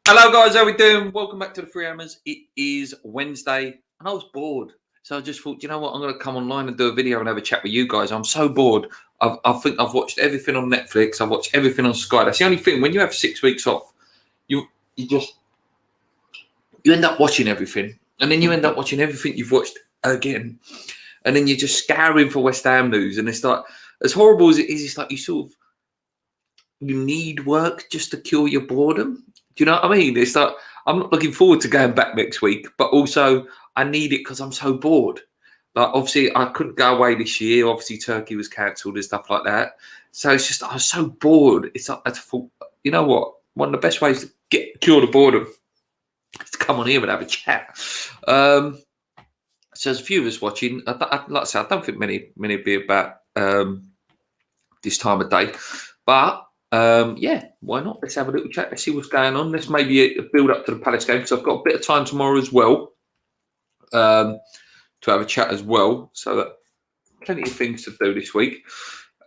Hello guys, how we doing? Welcome back to the Free Hammers. It is Wednesday and I was bored. So I just thought, you know what, I'm going to come online and do a video and have a chat with you guys. I'm so bored. I think I've watched everything on Netflix. I've watched everything on Sky. That's the only thing. When you have 6 weeks off, you end up watching everything. And then you end up watching everything you've watched again. And then you're just scouring for West Ham news. And it's like, as horrible as it is, it's like you need work just to cure your boredom. Do you know what I mean? It's like I'm not looking forward to going back next week, but also I need it because I'm so bored. Like obviously I couldn't go away this year. Obviously Turkey was cancelled and stuff like that. So it's just I was so bored. It's like I thought, you know what? One of the best ways to cure the boredom is to come on here and have a chat. So there's a few of us watching. Like I said, I don't think many will be about this time of day, but. Yeah, why not? Let's have a little chat. Let's see what's going on. Let's maybe build up to the Palace game because I've got a bit of time tomorrow as well to have a chat as well. So that plenty of things to do this week.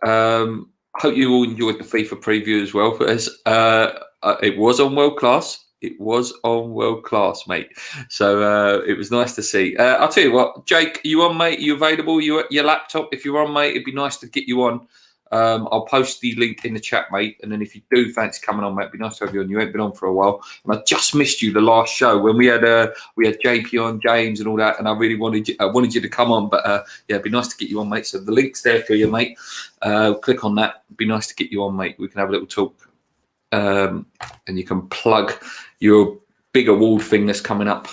I hope you all enjoyed the FIFA preview as well. As it was on world class. It was on world class, mate. So it was nice to see. I'll tell you what, Jake, are you on, mate? Are you available? You at your laptop? If you're on, mate, it'd be nice to get you on. I'll post the link in the chat, mate. And then if you do fancy coming on, mate, it'd be nice to have you on. You ain't been on for a while. And I just missed you the last show when we had JP on, James and all that. And I really wanted you to come on. But yeah, it'd be nice to get you on, mate. So the link's there for you, mate. Click on that. It'd be nice to get you on, mate. We can have a little talk. And you can plug your big award thing that's coming up,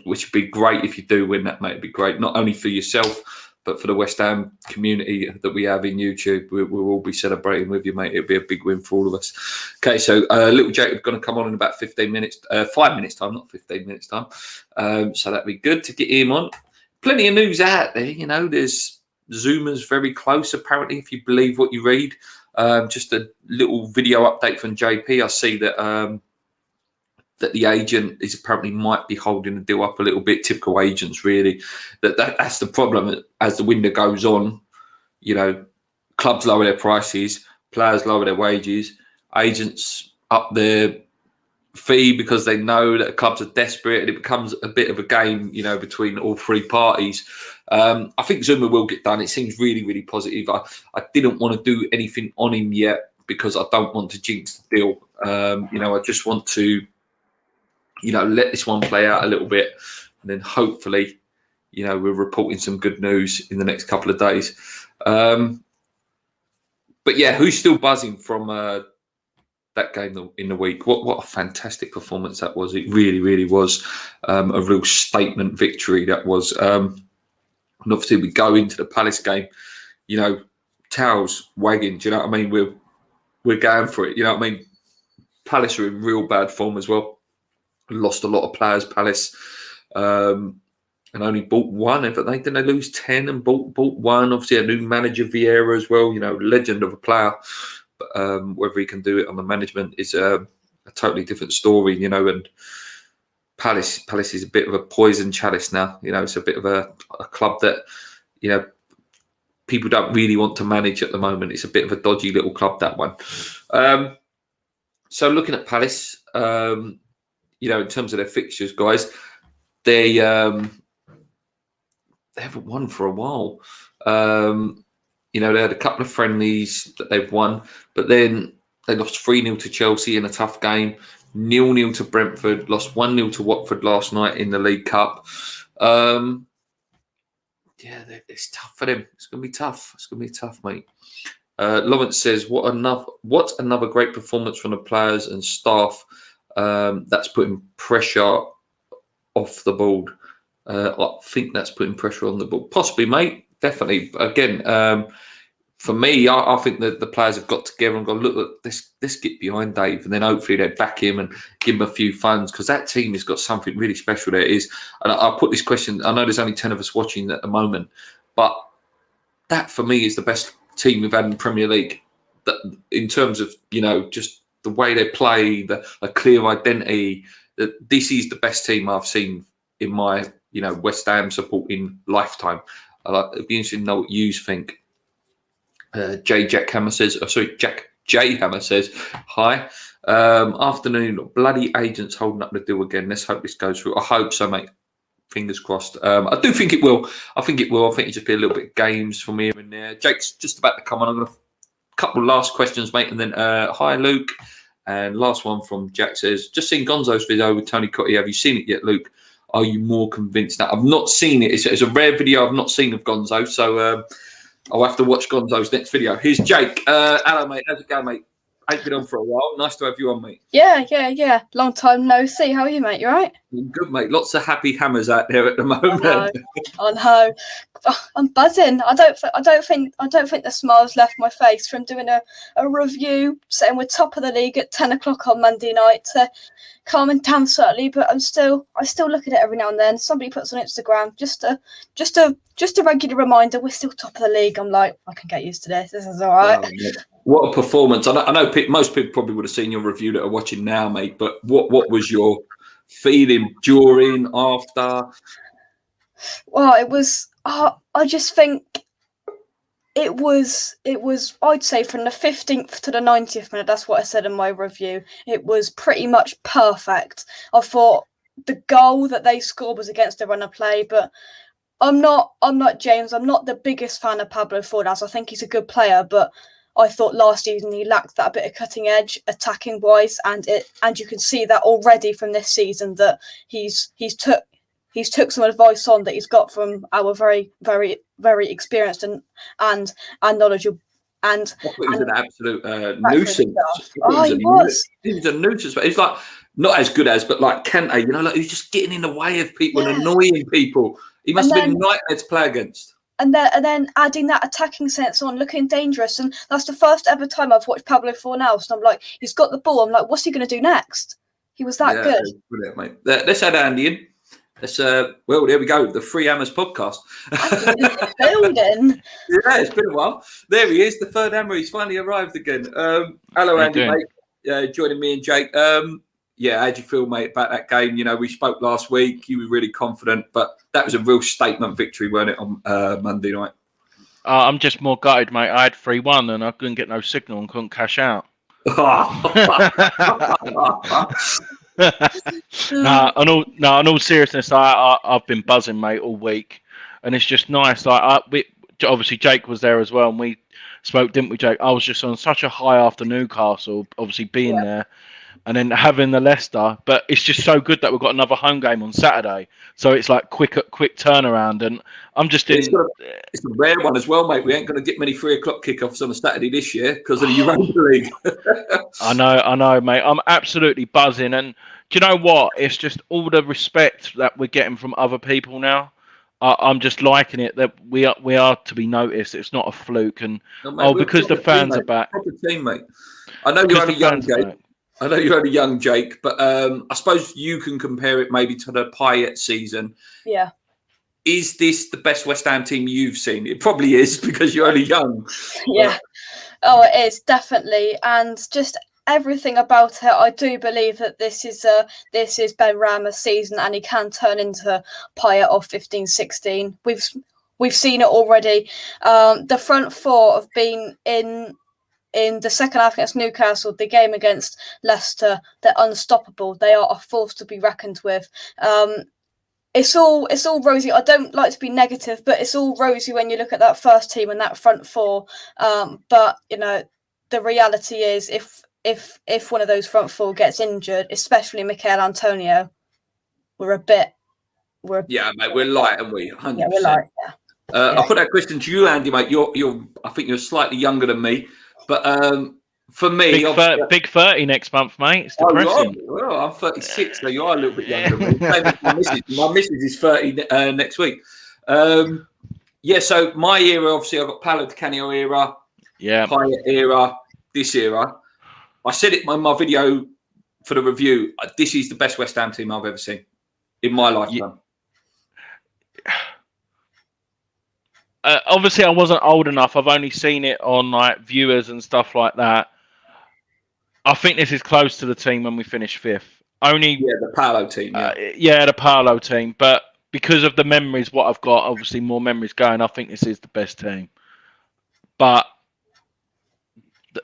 which would be great if you do win that, mate. It'd be great, not only for yourself, but for the West Ham community that we have in YouTube. We'll all be celebrating with you, mate. It'll be a big win for all of us. Okay, so little Jacob's going to come on in about 15 minutes, 5 minutes time, not 15 minutes time. So that'd be good to get him on. Plenty of news out there, you know. There's Zuma's very close, apparently, if you believe what you read. Just a little video update from JP. I see that that the agent is apparently might be holding the deal up a little bit. Typical agents, really. That's the problem. As the window goes on, you know, clubs lower their prices, players lower their wages, agents up their fee because they know that clubs are desperate, and it becomes a bit of a game, you know, between all three parties. I think Zuma will get done. It seems really, really positive. I didn't want to do anything on him yet because I don't want to jinx the deal. You know, I just want to, you know, let this one play out a little bit, and then hopefully, you know, we're reporting some good news in the next couple of days. But yeah, who's still buzzing from that game in the week? What a fantastic performance that was. It really, really was a real statement victory. That was. And obviously, we go into the Palace game, you know, towels wagging. Do you know what I mean? We're going for it. You know what I mean? Palace are in real bad form as well. Lost a lot of players, Palace, and only bought one. Didn't they lose 10 and bought one? Obviously, a new manager, Vieira, as well. You know, legend of a player. But whether he can do it on the management is a totally different story. You know, and Palace is a bit of a poison chalice now. You know, it's a bit of a club that, you know, people don't really want to manage at the moment. It's a bit of a dodgy little club, that one. So looking at Palace. You know, in terms of their fixtures, guys, they haven't won for a while. You know, they had a couple of friendlies that they've won, but then they lost 3-0 to Chelsea in a tough game, 0-0 to Brentford, lost 1-0 to Watford last night in the League Cup. Yeah, it's tough for them. It's going to be tough. It's going to be tough, mate. Lawrence says, what another great performance from the players and staff. That's putting pressure off the board. I think that's putting pressure on the board. Possibly, mate. Definitely. Again, for me, I think that the players have got together and gone, look, let's get behind Dave, and then hopefully they back him and give him a few funds, because that team has got something really special there. It is, and I'll put this question. I know there's only 10 of us watching at the moment, but that for me is the best team we've had in the Premier League. That in terms of, you know, just the way they play, a clear identity. That this is the best team I've seen in my, you know, West Ham supporting lifetime. It'd be interesting to know what you think. Jack J Hammer says, hi. Afternoon, bloody agents holding up the deal again. Let's hope this goes through. I hope so, mate. Fingers crossed. I do think it will. I think it will. I think it'll just be a little bit of games from here and there. Jake's just about to come on. I'm going to couple last questions, mate, and then hi, Luke. And last one from Jack says, just seen Gonzo's video with Tony Cotti. Have you seen it yet, Luke? Are you more convinced now? I've not seen it. It's a rare video I've not seen of Gonzo, so I'll have to watch Gonzo's next video. Here's Jake. Hello, mate. How's it going, mate? I've been on for a while. Nice to have you on, mate. Yeah. Long time no see. How are you, mate? You all right? Good, mate. Lots of happy hammers out there at the moment. I know. I'm buzzing. I don't think the smiles left my face from doing a review saying we're top of the league at 10 o'clock on Monday night to calming down slightly, but I still look at it every now and then. Somebody puts on Instagram just a regular reminder we're still top of the league. I'm like, I can get used to this. This is all right. What a performance. I know most people probably would have seen your review that are watching now, mate, but what was your feeling during, after? Well, it was I just think it was I'd say from the 15th to the 90th minute, that's what I said in my review, it was pretty much perfect. I thought the goal that they scored was against the run of play, but I'm not James. I'm not the biggest fan of Pablo Fornals. I think he's a good player, but I thought last season he lacked that bit of cutting edge attacking wise, and you can see that already from this season that he's took some advice on that he's got from our very, very, very experienced and knowledgeable. And he was an absolute nuisance. He was a nuisance. But he's like not as good as, but like Kante, you know, like he's just getting in the way of people and annoying people. He must have been a nightmare to play against. And then adding that attacking sense on, looking dangerous, and that's the first ever time I've watched Pablo Fornals, and I'm like, he's got the ball. I'm like, what's he going to do next? He was that good. Brilliant, mate. Let's add Andy in. Let's well, there we go. The Free Hammers podcast. Building. Yeah, it's been a while. There he is. The third hammer. He's finally arrived again. Hello, Andy, mate. Joining me and Jake. Yeah, how do you feel, mate, about that game? You know, we spoke last week. You were really confident, but that was a real statement victory, weren't it, on Monday night? I'm just more gutted, mate. I had 3-1 and I couldn't get no signal and couldn't cash out. In all seriousness, I've been buzzing, mate, all week, and it's just nice. Obviously Jake was there as well, and we spoke, didn't we, Jake? I was just on such a high after Newcastle, obviously being there, and then having the Leicester. But it's just so good that we've got another home game on Saturday, so it's like quick turnaround, and I'm just in. It's a rare one as well, mate. We ain't going to get many 3 o'clock kickoffs on a Saturday this year because of the Europa League. I know, mate. I'm absolutely buzzing, and do you know what? It's just all the respect that we're getting from other people now. I'm just liking it that we are to be noticed. It's not a fluke, and because the fans are back. Proper team, mate. I know you're only young, Jake. I know you're only young, Jake, but I suppose you can compare it maybe to the Payet season. Yeah. Is this the best West Ham team you've seen? It probably is because you're only young. Yeah. Oh, it is, definitely. And just everything about it, I do believe that this is Ben Rama's season, and he can turn into Payet of 15-16. We've seen it already. The front four have been in the second half against Newcastle, the game against Leicester. They're unstoppable. They are a force to be reckoned with. It's all rosy. I don't like to be negative, but it's all rosy when you look at that first team and that front four. But you know, the reality is, if one of those front four gets injured, especially Mikel Antonio, we're mate, we're light, aren't we? 100%. Yeah, we're light. Yeah. I'll put that question to you, Andy, mate. I think you're slightly younger than me, but for me, big 30 next month, mate. It's depressing. Well, I'm 36, so you are a little bit younger than me. Same as my missus is 30 next week. So my era, obviously, I've got Paolo Di Canio era, Payet era, this era. I said it in my video for the review. This is the best West Ham team I've ever seen in my lifetime. Obviously, I wasn't old enough. I've only seen it on like viewers and stuff like that. I think this is close to the team when we finish 5th. The Paolo team. The Paolo team. But because of the memories, what I've got, obviously more memories going. I think this is the best team. But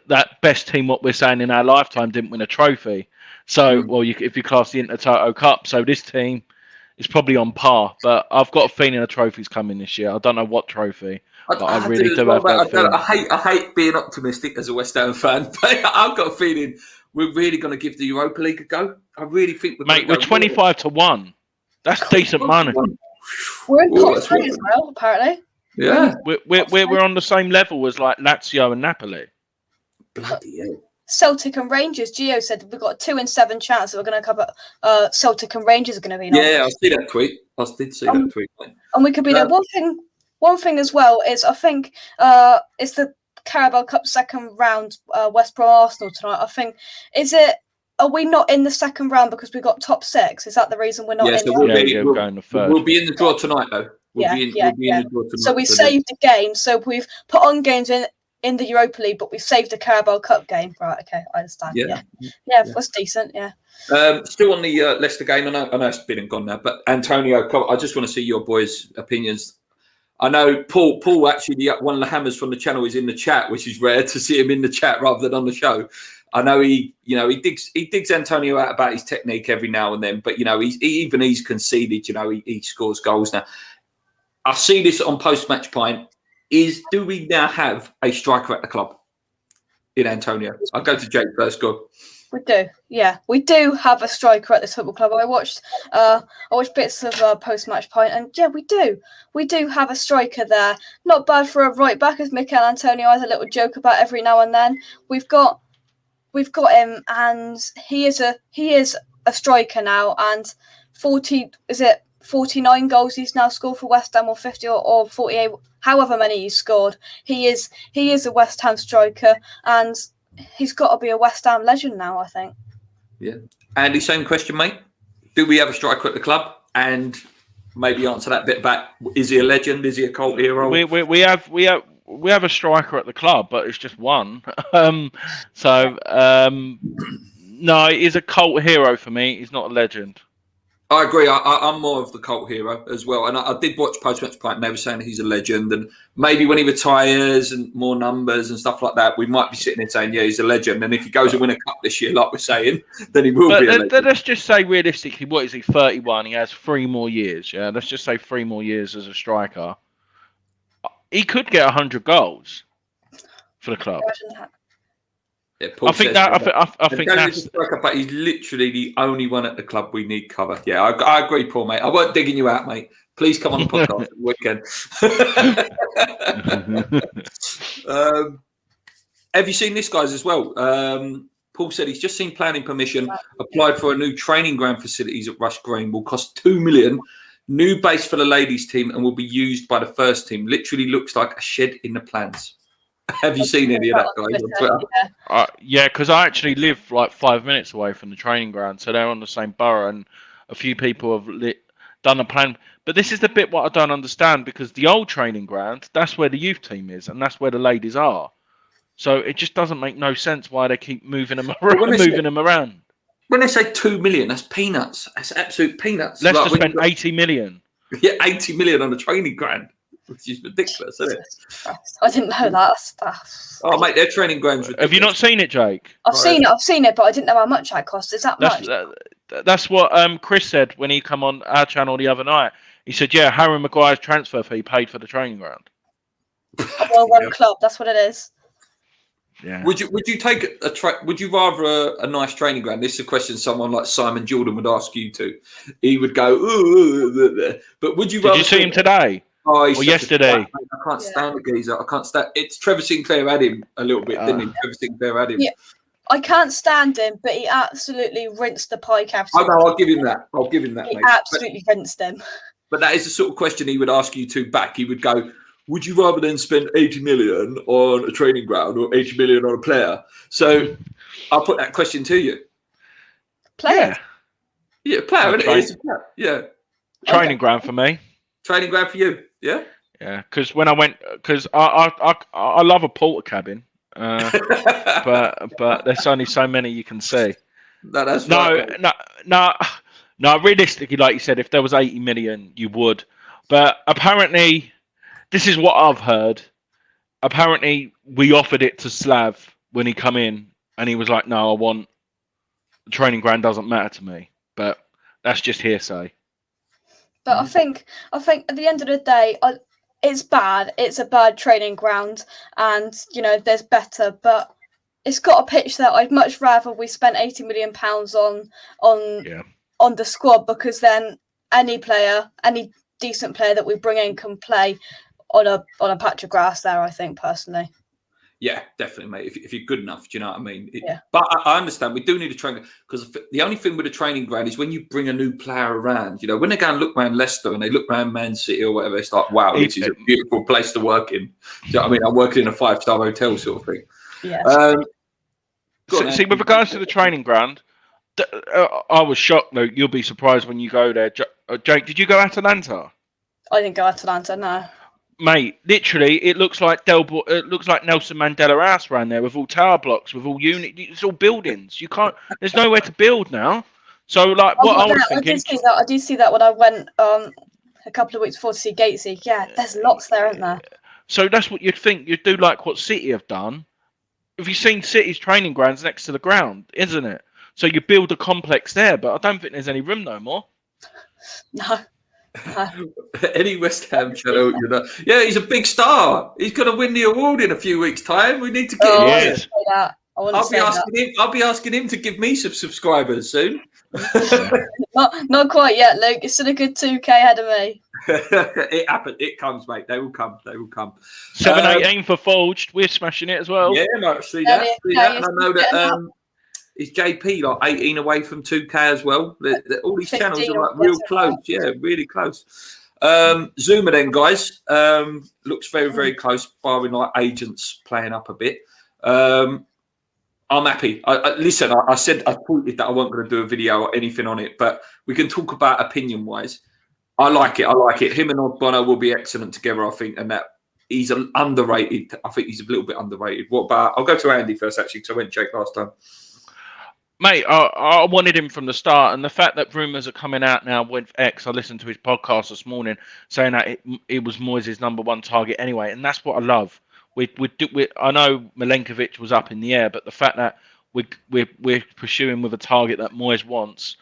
that best team, what we're saying in our lifetime, didn't win a trophy. So, well, if you class the Intertoto Cup, so this team is probably on par. But I've got a feeling a trophy's coming this year. I don't know what trophy, but I really do have that feeling. I hate being optimistic as a West Ham fan, but I've got a feeling we're really going to give the Europa League a go. I really think we're 25 to 1. That's decent money. We're in top 3 as well, apparently. Yeah, we're on the same level as like Lazio and Napoli. Bloody hell. Celtic and Rangers. Gio said we've got a 2 in 7 chance that we're going to cover. Celtic and Rangers are going to be. Yeah, I see that tweet. I did see that tweet. And we could be there. One thing as well is I think it's the Carabao Cup second round, West Brom Arsenal tonight. I think are we not in the second round because we got top 6? Is that the reason we're not in? So we're going the third. We'll be in the draw tonight, though. We'll be in the draw tonight. So we saved the game. So we've put on games in the Europa League, but we've saved the Carabao Cup game. Right? Okay, I understand. Yeah, that's decent. Yeah. Still on the Leicester game. I know it's been and gone now, but Antonio, I just want to see your boys' opinions. I know Paul actually, one of the hammers from the channel, is in the chat, which is rare to see him in the chat rather than on the show. I know he digs Antonio out about his technique every now and then, but he's conceded. He scores goals now. I see this on post-match pint. Do we now have a striker at the club in Antonio? I'll go to Jake first. Go. We do, yeah. We do have a striker at this football club. I watched bits of post-match pint, and yeah, we do. We do have a striker there. Not bad for a right back, as Mikel Antonio has a little joke about every now and then. We've got him, and he is a striker now. And 49 goals he's now scored for West Ham, or 50 or 48, however many he's scored. He is a West Ham striker, and he's got to be a West Ham legend now, I think. Yeah. Andy, same question, mate. Do we have a striker at the club? And maybe answer that bit back. Is he a legend? Is he a cult hero? We have a striker at the club, but it's just one. No, he's a cult hero for me. He's not a legend. I agree. I'm more of the cult hero as well. And I did watch post-match pint, and they were saying he's a legend. And maybe when he retires and more numbers and stuff like that, we might be sitting there saying, yeah, he's a legend. And if he goes and win a cup this year, like we're saying, then he will be a legend. Let's just say realistically, what is he, 31? He has 3 more years. Yeah, let's just say 3 more years as a striker. He could get 100 goals for the club. Yeah, I think that's. But he's literally the only one at the club we need cover. Yeah, I agree, Paul, mate. I weren't digging you out, mate. Please come on the podcast weekend. Have you seen this, guys, as well? Paul said he's just seen planning permission, applied for a new training ground facilities at Rush Green. Will cost $2 million. New base for the ladies' team and will be used by the first team. Literally looks like a shed in the plans. Have you seen any of that, guys, on Twitter? Yeah, because I actually live like 5 minutes away from the training ground, so they're on the same borough, and a few people have done a plan. But this is the bit what I don't understand, because the old training ground, that's where the youth team is, and that's where the ladies are. So it just doesn't make no sense why they keep moving them around. When they say 2 million, that's peanuts. That's absolute peanuts. Leicester spent 80 million. Yeah, 80 million on a training ground. Which is ridiculous, isn't it? I didn't know that. Oh, mate, their training grounds. Have you not seen it, Jake? I've seen it, but I didn't know how much that cost. Is that much? That's what Chris said when he come on our channel the other night. He said, "Yeah, Harry Maguire's transfer fee paid for the training ground." A well-run club. That's what it is. Yeah. Would you take would you rather a nice training ground? This is a question someone like Simon Jordan would ask you to. He would go, ooh, but would you rather? Did you see him today? Oh, or yesterday? I can't stand the geezer. I can't stand. It's Trevor Sinclair had him a little bit, didn't he? Trevor Sinclair had him. Yeah. I can't stand him, but he absolutely rinsed the pike out. Oh, no, I'll give him that. He absolutely rinsed him. But that is the sort of question he would ask you to back. He would go, would you rather than spend 80 million on a training ground or 80 million on a player? So I'll put that question to you. Player? Yeah, player. It is. Yeah. Training ground for me. Training ground for you. Yeah. Yeah, because when I went, because I love a porter cabin, but there's only so many you can see. No. Realistically, like you said, if there was 80 million, you would. But apparently, this is what I've heard. Apparently, we offered it to Slav when he come in and he was like, "No, the training ground doesn't matter to me." But that's just hearsay. But I think at the end of the day, it's bad. It's a bad training ground, and there's better. But it's got a pitch that I'd much rather we spent £80 million on the squad, because then any decent player that we bring in can play on a patch of grass there, I think, personally. Yeah, definitely, mate. If you're good enough, do you know what I mean? Yeah. But I understand we do need a training, because the only thing with a training ground is when you bring a new player around. When they go and look around Leicester and they look around Man City or whatever, it's like, wow, this is a beautiful place to work in. Do you know what I mean? I'm working in a 5-star hotel sort of thing. Yeah. See, with regards to the training ground, I was shocked. Though you'll be surprised when you go there. Jake, did you go Atalanta? I didn't go Atalanta, no. Mate, literally, it looks like Nelson Mandela House around there, with all tower blocks, with all it's all buildings. You can't. There's nowhere to build now. So, like, what I was thinking. I did see that when I went a couple of weeks before to see Gatesy. Yeah, there's lots there, aren't there? So that's what you'd think. You'd do like what City have done. Have you seen City's training grounds next to the ground, isn't it? So you build a complex there, but I don't think there's any room no more. No. Any West Ham channel, yeah, he's a big star. He's going to win the award in a few weeks' time. We need to get him. I'll be asking him to give me some subscribers soon. Not quite yet, Luke. It's still a good 2K ahead of me. It happened. It comes, mate. They will come. 7-18 for Forged. We're smashing it as well. Yeah, mate. See that. And I know that. Is JP like 18 away from 2K as well? All these channels are like real close. Yeah, really close. Zuma then, guys, looks very, very close, barring like agents playing up a bit. I'm happy. Listen, I said I tweeted that I wasn't going to do a video or anything on it, but we can talk about opinion-wise. I like it. Him and Ogbono will be excellent together, I think, and that he's underrated. I think he's a little bit underrated. What about? I'll go to Andy first, actually, because I went Jake last time. Mate, I wanted him from the start, and the fact that rumours are coming out now with X, I listened to his podcast this morning saying that it was Moyes' number one target anyway, and that's what I love. I know Milenkovic was up in the air, but the fact that we're pursuing with a target that Moyes wants,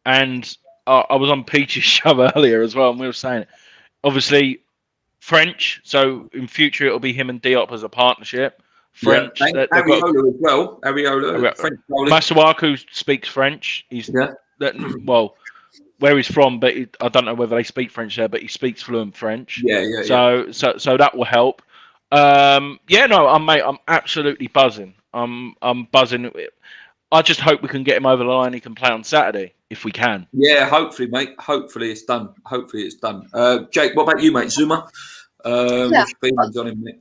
and I was on Peach's show earlier as well, and we were saying, obviously, French, so in future it'll be him and Diop as a partnership. French. Yeah, Ariola as well. Ariola, French. Masuaku speaks French. Where he's from, but I don't know whether they speak French there, but he speaks fluent French. So that will help. I'm absolutely buzzing. I'm buzzing. I just hope we can get him over the line. He can play on Saturday if we can. Yeah, hopefully, mate. Hopefully it's done. Jake, what about you, mate? Zuma. What's your feelings on him, mate?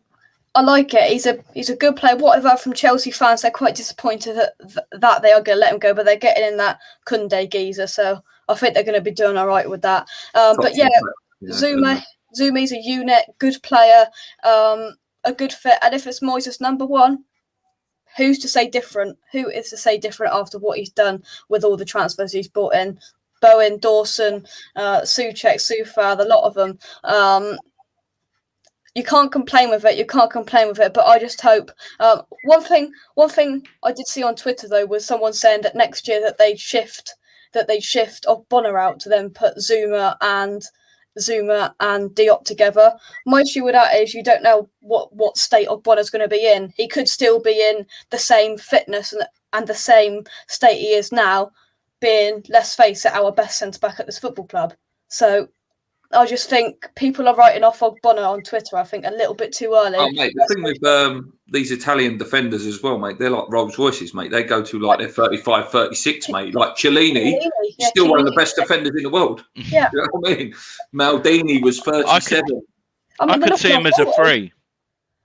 I like it. He's a good player. What I've heard from Chelsea fans, they're quite disappointed that they are going to let him go, but they're getting in that Kunde geezer, so I think they're going to be doing all right with that. But yeah, Zuma's a unit, good player, a good fit, and if it's Moyes' number one, who's to say different? Who is to say different after what he's done with all the transfers he's brought in? Bowen, Dawson, Souček, Soufal, a lot of them. You can't complain with it. But I just hope. One thing I did see on Twitter though was someone saying that next year that they'd shift Bonner out to then put Zuma and Diop together. My issue with that is you don't know what state Bonner's going to be in. He could still be in the same fitness and the same state he is now, being, let's face it, our best centre back at this football club. So I just think people are writing off Bonner on Twitter, I think, a little bit too early. Oh, mate, the thing with these Italian defenders as well, mate, they're like Rolls Royces, mate. They go to like they're 35, 36, mate. Like Chiellini, still one of the best defenders in the world. Yeah. You know what I mean? Maldini was 37. I could see him as a free.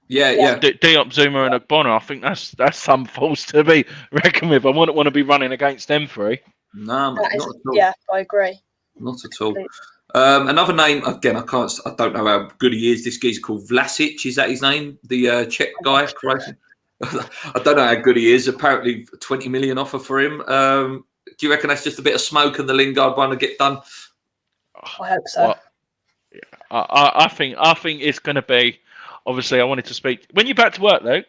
Yeah. Diop, Zuma and Bonner. I think that's some force to be reckoned with. I wouldn't want to be running against them three. No, mate, not at all. Yeah, I agree. Not at all. Another name, again, I don't know how good he is. This guy's called Vlasic. Is that his name? The Czech guy? I don't know how good he is. Apparently 20 million offer for him. Do you reckon that's just a bit of smoke and the Lingard one to get done? I hope so. I think it's going to be, obviously I wanted to speak. When you back to work though?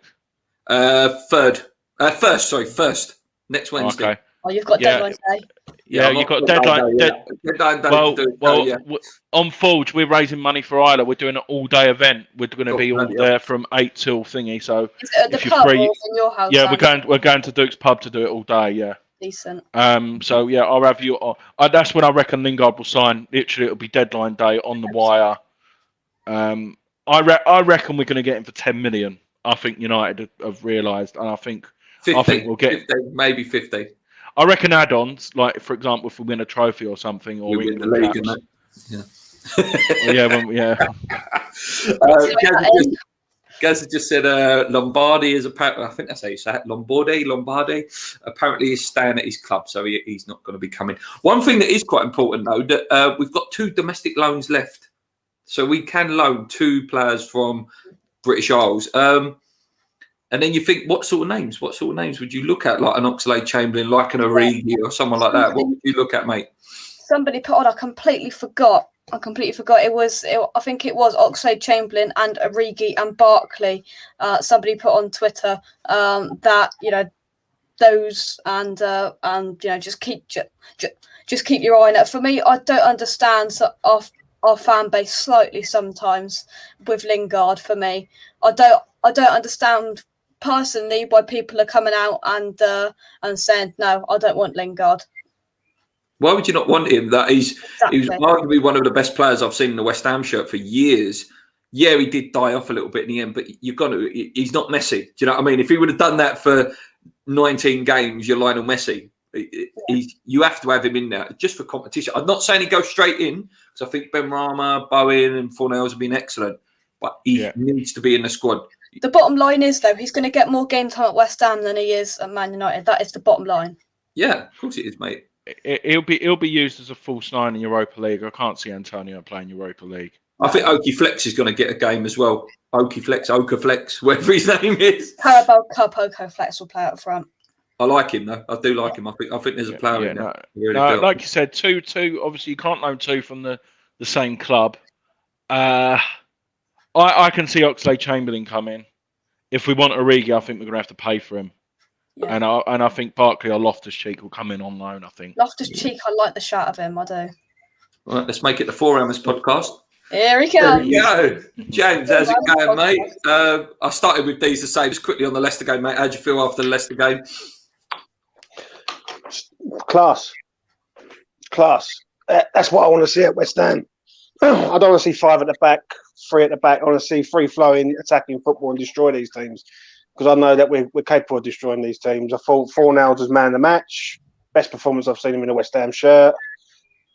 First. Next Wednesday. Okay. Oh, you've got deadline day. Yeah, I'm you've off got deadline. deadline day to do it. So, yeah. On Forge, we're raising money for Hollah. We're doing an all-day event. We're going to be all there from 8 till thingy. So is it at the pub or in your house? Yeah, we're going to Duke's pub to do it all day. Yeah. Decent. So yeah, I'll have you. That's when I reckon Lingard will sign. Literally, it'll be deadline day on the wire. I reckon we're going to get him for 10 million. I think United have realised, and I think 50, we'll get 50, maybe 50. I reckon add-ons, like for example, if we win a trophy or something, or we win the league, and that. Gaz just said Lombardi is apparently, I think that's how you say it, Lombardi apparently is staying at his club, so he's not going to be coming. One thing that is quite important though, that we've got 2 domestic loans left, so we can loan 2 players from British Isles. And then you think, what sort of names would you look at, like an Oxlade-Chamberlain, like an Origi or someone like that? What would you look at, mate? Somebody put on, I completely forgot. I think it was Oxlade-Chamberlain and Origi and Barkley. Somebody put on Twitter that those and just keep your eye on it. For me, I don't understand our fan base slightly sometimes with Lingard. For me, I don't understand personally why people are coming out and saying no, I don't want Lingard. Why would you not want him? He was arguably one of the best players I've seen in the West Ham shirt for years. Yeah, he did die off a little bit in the end, but you've got to. He's not Messi. Do you know what I mean? If he would have done that for 19 games, you're Lionel Messi. You have to have him in there just for competition. I'm not saying he goes straight in because I think Benrahma, Bowen, and Fornells have been excellent, but he needs to be in the squad. The bottom line is, though, he's going to get more game time at West Ham than he is at Man United. That is the bottom line. Yeah, of course it is, mate. He'll be used as a false 9 in Europa League. I can't see Antonio playing Europa League. I think Oki Flex is going to get a game as well. Oka Flex, whatever his name is. Carabao Cup, Oka Flex will play up front. I like him though. I do like him. I think there's a player in there. No, like you said, two. Obviously, you can't loan 2 from the same club. I can see Oxlade-Chamberlain come in. If we want Origi, I think we're going to have to pay for him. Yeah. And I think Barkley or Loftus-Cheek will come in on loan, I think. Loftus-Cheek, I like the shot of him, I do. All right, let's make it the 4 Hammers podcast. Here he comes. There we go. James, how's it going, mate? I started with these to say just quickly on the Leicester game, mate. How'd you feel after the Leicester game? Class. That's what I want to see at West Ham. I don't want to see 5 at the back, 3 at the back. I want to see free-flowing, attacking football and destroy these teams. Because I know that we're capable of destroying these teams. I thought Fornells was man of the match. Best performance I've seen him in a West Ham shirt.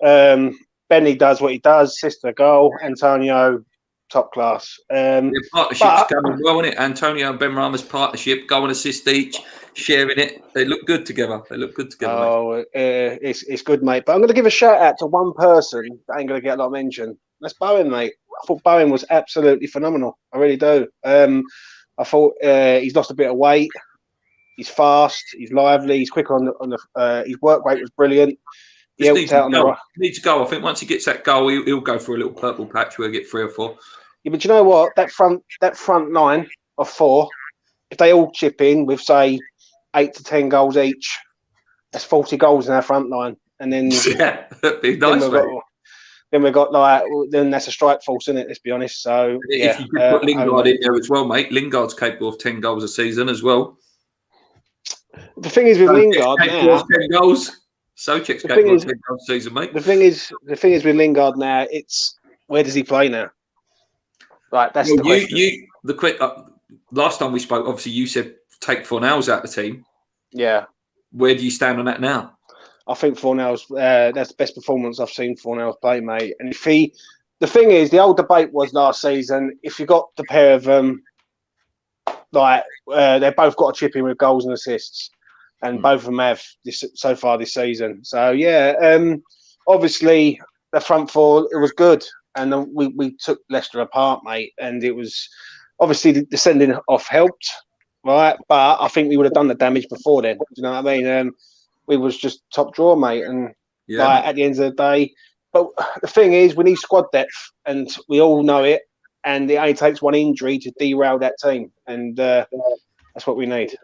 Benny does what he does. Sister goal. Antonio, top class. The partnership's going well, isn't it? Antonio and Benrahma's partnership, goal and assist each, sharing it. They look good together. Oh, it's good, mate. But I'm going to give a shout out to one person that ain't going to get a lot of mention. That's Bowen, mate. I thought Bowen was absolutely phenomenal. I really do. I thought he's lost a bit of weight. He's fast. He's lively. He's quick on the. His work rate was brilliant. He needs to go. I think once he gets that goal, he'll go for a little purple patch where he'll get 3 or 4. Yeah, but you know what? That front line of 4, if they all chip in with say 8 to 10 goals each, that's 40 goals in our front line. And then that'd be nice. Then that's a strike force, isn't it? Let's be honest. So if you could put Lingard in there as well, mate. Lingard's capable of 10 goals a season as well. The thing is with Lingard now, 10 goals. Socek's capable of 10 goals a season, mate. The thing is with Lingard now, it's where does he play now? Right, that's the question. Last time we spoke, obviously you said take Fornells out of the team. Yeah. Where do you stand on that now? I think Fornells, that's the best performance I've seen Fornells play, mate. And the thing is, the old debate was last season, if you got the pair of them, they both got a chip in with goals and assists. And both of them have so far this season. So, obviously, the front 4, it was good. And we took Leicester apart, mate. And it was, obviously, the sending off helped, right? But I think we would have done the damage before then. Do you know what I mean? We was just top draw, mate. And at the end of the day, but the thing is, we need squad depth, and we all know it. And it only takes one injury to derail that team. And That's what we need.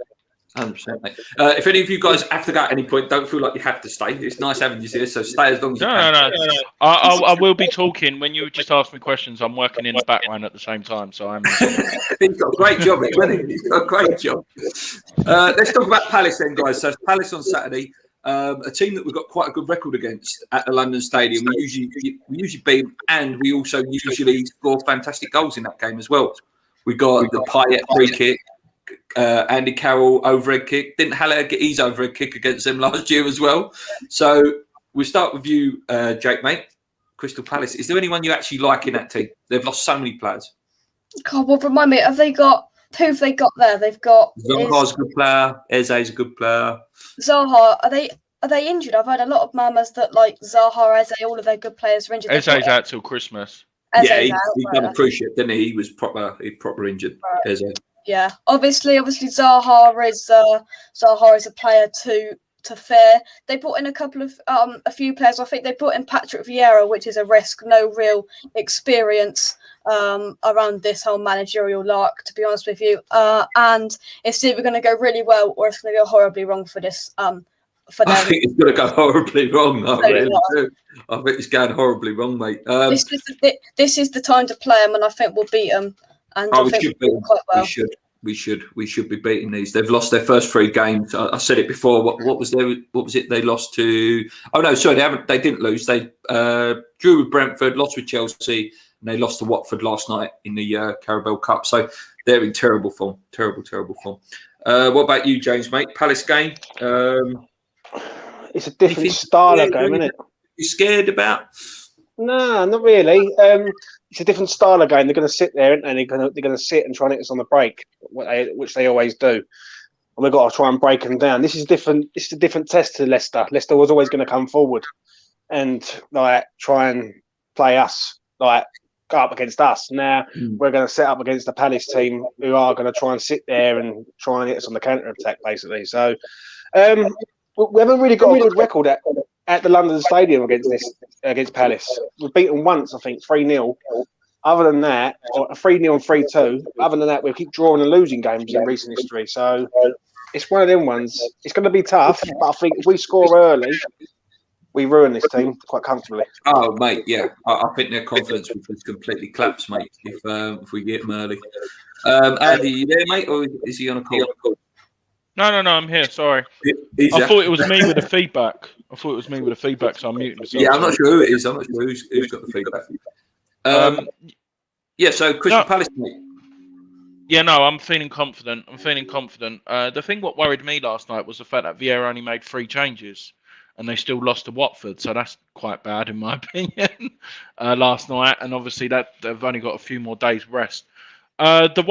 100%, mate. If any of you guys have to go at any point, don't feel like you have to stay. It's nice having you here, so stay as long as you can. No. I will be talking when you just ask me questions. I'm working in the background at the same time, so I'm. He's got a great job, hasn't he? He's got a great job. Let's talk about Palace then, guys. So it's Palace on Saturday, a team that we've got quite a good record against at the London Stadium. We usually beat them, and we also usually score fantastic goals in that game as well. We got the Payet free kick. Andy Carroll overhead kick. Didn't Hollah get his overhead kick against them last year as well? So we'll start with you, Jake, mate. Crystal Palace. Is there anyone you actually like in that team? They've lost so many players. God, well, remind me, who have they got there? They've got Zaha's a good player. Eze's a good player. Zaha. Are they injured? I've heard a lot of mamas that like Zaha, Eze, all of their good players are injured. Eze's out till Christmas. He done a cruise ship, didn't he? He was proper injured. Right. Eze. Yeah, obviously, Zaha is a player to fear. They brought in a few players. I think they brought in Patrick Vieira, which is a risk. No real experience around this whole managerial lark, to be honest with you. And it's either going to go really well or it's going to go horribly wrong for this. For them. I think it's going to go horribly wrong. I really do. I think it's going horribly wrong, mate. This is the time to play them, and I think we'll beat them. And we should beat them. Quite well. We should be beating these. They've lost their first 3 games. I said it before. What was it? They lost to. Oh no, sorry, they didn't lose. They drew with Brentford, lost with Chelsea, and they lost to Watford last night in the Carabao Cup. So they're in terrible form. Terrible form. What about you, James, mate? Palace game. It's a different style of game, isn't it? You scared about? No, not really. It's a different style of game. They're going to sit there, and they're going to sit and try and hit us on the break, which they always do. And we've got to try and break them down. This is different. This is a different test to Leicester. Leicester was always going to come forward and try and play us, go up against us. Now we're going to set up against the Palace team, who are going to try and sit there and try and hit us on the counter attack, basically. So we haven't really got a good record at the London Stadium against Palace. We've beaten once, I think, 3-0. Other than that, or 3-0 and 3-2. Other than that, we keep drawing and losing games in recent history. So it's one of them ones. It's going to be tough, but I think if we score early, we ruin this team quite comfortably. Oh, mate, yeah. I think their confidence will just completely collapse, mate, if we get them early. Andy, you there, mate, or is he on a call? No, I'm here. Sorry. I thought it was me with the feedback. So I'm muting myself. Yeah, I'm not sure who it is. I'm not sure who's got the feedback. So Crystal Palace, mate. Yeah, no, I'm feeling confident. The thing what worried me last night was the fact that Vieira only made 3 changes and they still lost to Watford. So that's quite bad, in my opinion, last night. And obviously that they've only got a few more days rest. The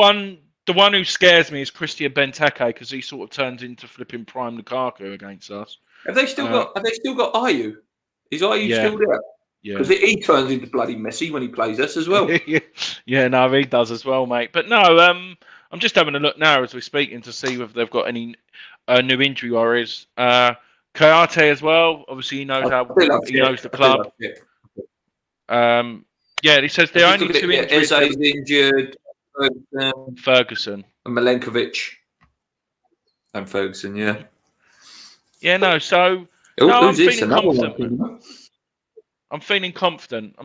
one who scares me is Christian Benteke, because he sort of turns into flipping prime Lukaku against us. Have they still got Ayew? Is Ayew still there? Yeah. Because he turns into bloody Messi when he plays us as well. Yeah, no, he does as well, mate. But no, I'm just having a look now as we're speaking to see if they've got any new injury worries. Kayate as well. Obviously, he knows the club. He says they're only 2 injuries. Eze's injured. Ferguson and Milenkovic and Ferguson, yeah. Yeah, no. So I'm feeling confident. I'm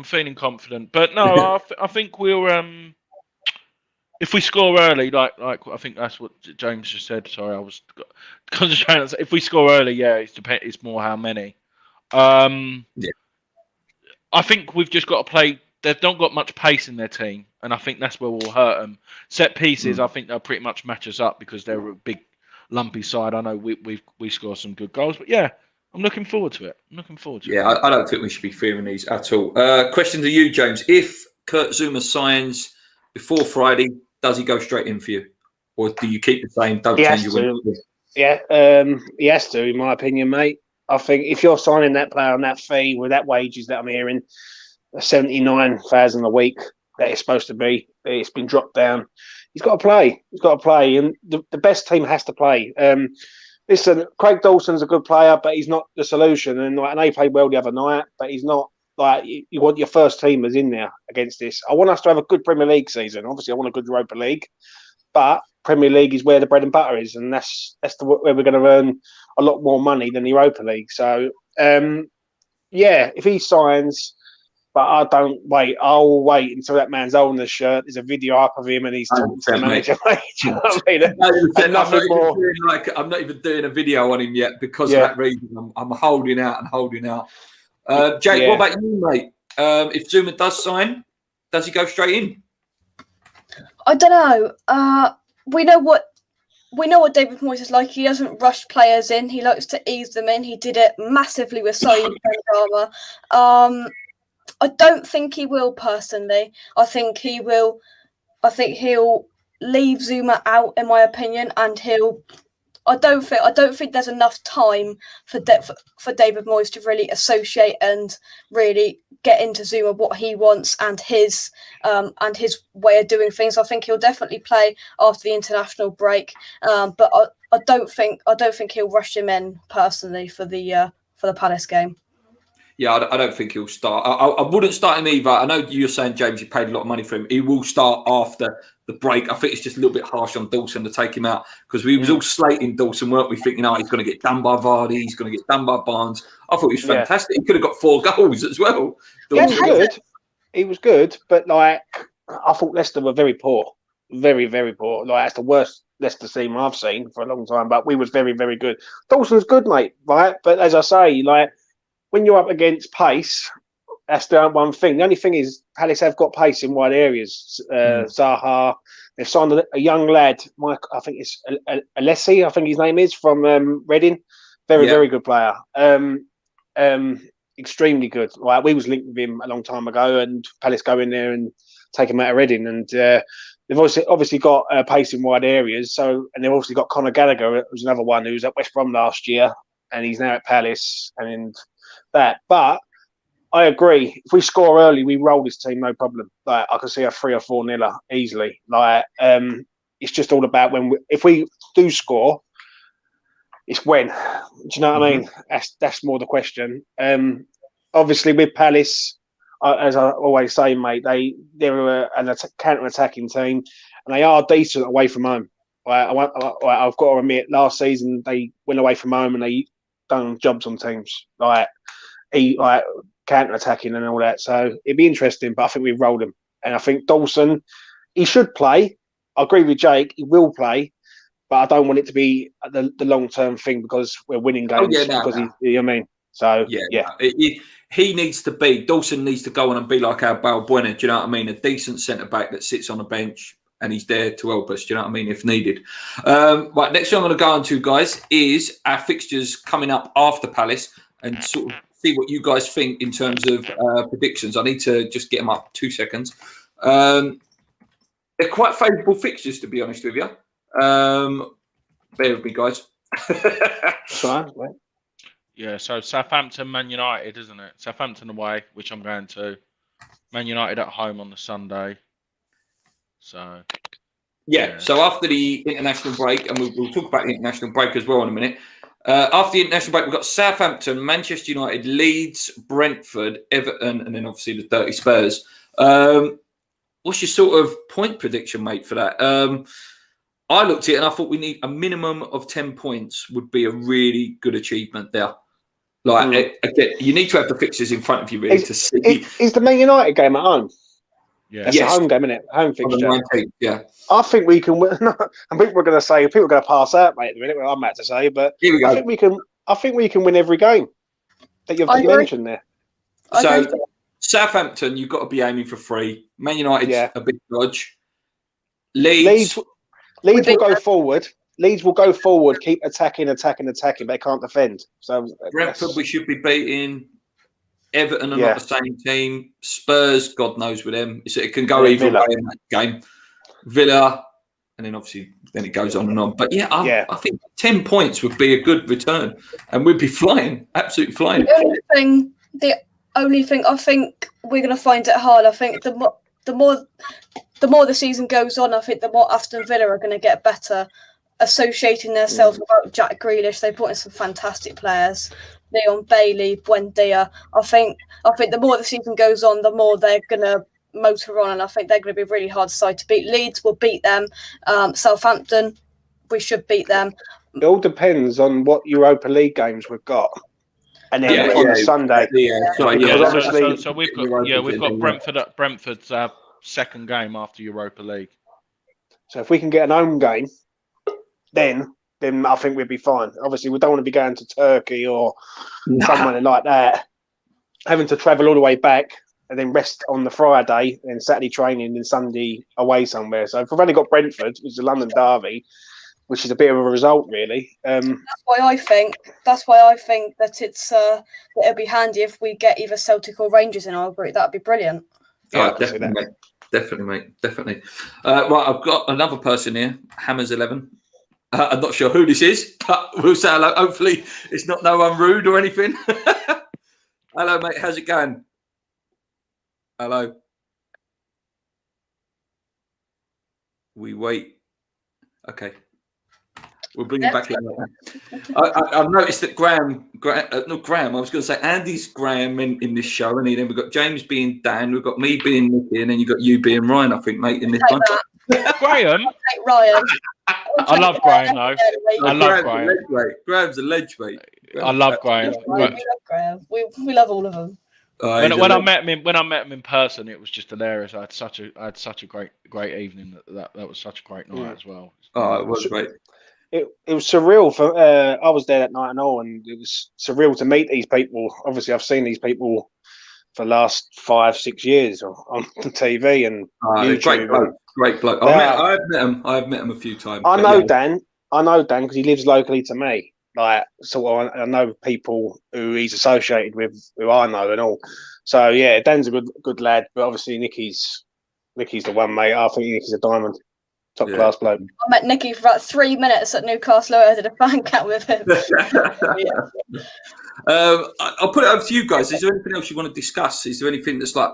feeling confident. But no, I think we'll. If we score early, like I think that's what James just said. Sorry, I was concentrating. If we score early, it's more how many. I think we've just got to play. They've not got much pace in their team, and I think that's where we'll hurt them. Set pieces, I think they'll pretty much match us up because they're a big, lumpy side. I know we score some good goals, but yeah, I'm looking forward to it. Yeah, I don't think we should be fearing these at all. Question to you, James. If Kurt Zuma signs before Friday, does he go straight in for you? Or do you keep the same? Don't change your win? Yeah, he has to, in my opinion, mate. I think if you're signing that player on that fee with that wages that I'm hearing, 79,000 a week that it's supposed to be. It's been dropped down. He's got to play. And the best team has to play. Listen, Craig Dawson's a good player, but he's not the solution. And they played well the other night, but he's not you want your first teamers in there against this. I want us to have a good Premier League season. Obviously, I want a good Europa League, but Premier League is where the bread and butter is, and that's where we're going to earn a lot more money than the Europa League. So, if he signs, but I don't wait. I'll wait until that man's holding the shirt. There's a video up of him and he's talking to the manager. Mate. Do you know what I mean? And nothing more. I'm not even doing a video on him yet because of that reason. I'm holding out and holding out. Jake, what about you, mate? If Zuma does sign, does he go straight in? I don't know. We know what David Moyes is like. He doesn't rush players in. He likes to ease them in. He did it massively with Saeed Benrahma. I don't think he will personally. I think he'll leave Zuma out, in my opinion, and I don't think there's enough time for David Moyes to really associate and really get into Zuma what he wants and his way of doing things. I think he'll definitely play after the international break, but I don't think he'll rush him in personally for the Palace game. Yeah, I don't think he'll start. I wouldn't start him either. I know you're saying, James, you paid a lot of money for him. He will start after the break. I think it's just a little bit harsh on Dawson to take him out because we was all slating Dawson, weren't we? Thinking, he's going to get done by Vardy, he's going to get done by Barnes. I thought he was fantastic. He could have got 4 goals as well. He was good, but I thought Leicester were very poor. Very, very poor. That's the worst Leicester team I've seen for a long time, but we was very, very good. Dawson's good, mate, right? But as I say, when you're up against pace, that's the one thing. The only thing is Palace have got pace in wide areas. Zaha, they've signed a young lad, I think it's Alessi, I think his name is, from Reading. Very, very good player. Extremely good. We was linked with him a long time ago, and Palace go in there and take him out of Reading. And they've obviously got pace in wide areas. And they've obviously got Conor Gallagher, who's another one who was at West Brom last year, and he's now at Palace. And that, but I agree. If we score early, we roll this team, no problem. I can see a 3 or 4-0 easily. It's just all about if we do score, it's when. Do you know what I mean? That's more the question. Obviously, with Palace, as I always say, mate, they're a counter-attacking team, and they are decent away from home. I've got to admit, last season they went away from home and they done jobs on teams counter-attacking and all that. So it'd be interesting, but I think we've rolled him. And I think Dawson, he should play. I agree with Jake, he will play, but I don't want it to be the long-term thing because we're winning games. You know what I mean? So, Dawson needs to go on and be like our Balbuena, do you know what I mean? A decent centre-back that sits on a bench and he's there to help us, do you know what I mean, if needed. Right, next thing I'm going to go on to, guys, is our fixtures coming up after Palace and sort of see what you guys think in terms of predictions. I need to just get them up 2 seconds. They're quite favourable fixtures, to be honest with you. Bear with me, guys. Yeah, so Southampton, Man United, isn't it? Southampton away, which I'm going to. Man United at home on the Sunday. So so after the international break, and we'll talk about the international break as well in a minute. After the international break, we've got Southampton, Manchester United, Leeds, Brentford, Everton, and then obviously the Dirty Spurs. What's your sort of point prediction, mate, for that? I looked at it and I thought we need a minimum of 10 points would be a really good achievement there. Again, you need to have the fixtures in front of you really to see. Is the Man United game at home? Yeah. That's a home game, isn't it? Home fixture. 19th, yeah. I think we can win. I think we're going to say people are going to pass out, mate. At the minute, I'm about to say, but here we go. I think we can win every game that you've mentioned there. So Southampton, you've got to be aiming for 3. Man United, a big dodge. Leeds will go forward. Leeds will go forward, keep attacking, but they can't defend. So Brentford, we should be beating. Everton are not the same team. Spurs, God knows with them. So it can go either way in that game. Villa, and then obviously then it goes on and on. But I think 10 points would be a good return, and we'd be flying, absolutely flying. The only thing I think we're going to find it hard. I think the more the season goes on, I think the more Aston Villa are going to get better, associating themselves with Jack Grealish. They put in some fantastic players. Leon Bailey, Buendia. I think the more the season goes on, the more they're gonna motor on, and I think they're going to be a really hard side to beat. Leeds will beat them. Southampton, we should beat them. It all depends on what Europa League games we've got, and then on the Sunday. So we've got Brentford's second game after Europa League. So if we can get an home game, then I think we'd be fine. Obviously, we don't want to be going to Turkey or somewhere like that, having to travel all the way back and then rest on the Friday and Saturday training and Sunday away somewhere. So if we've only got Brentford, which is a London derby, which is a bit of a result, really. That's why I think that that it'll be handy if we get either Celtic or Rangers in our group. That'd be brilliant. Yeah, definitely, mate. Definitely. Right, I've got another person here, Hammers 11. I'm not sure who this is, but we'll say hello. Hopefully, it's not no one rude or anything. Hello, mate. How's it going? Hello. We wait. Okay. We'll bring him back in. I've noticed that Graham, I was going to say Andy's Graham in this show, and then we've got James being Dan, we've got me being Nicky, and then you've got you being Ryan, I think, mate, in this one. Graham? Ryan. I love Graham, though. I love Graham. Graham's a ledge, mate. I love Graham. We love Graham. We love all of them. When I met him in person, it was just hilarious. I had such a great evening. That was such a great night as well. Oh, it was great. It was surreal for I was there that night and all, and it was surreal to meet these people. Obviously, I've seen these people for the last 5-6 years on the TV and YouTube. Great bloke. I've met him a few times. I know Dan because he lives locally to me. Like, so I know people who he's associated with, who I know and all. So yeah, Dan's a good lad, but obviously Nicky's the one, mate. I think Nicky's a diamond. Top class bloke. I met Nicky for about 3 minutes at Newcastle. I did a fan cat with him. I'll put it over to you guys. Is there anything else you want to discuss? Is there anything that's like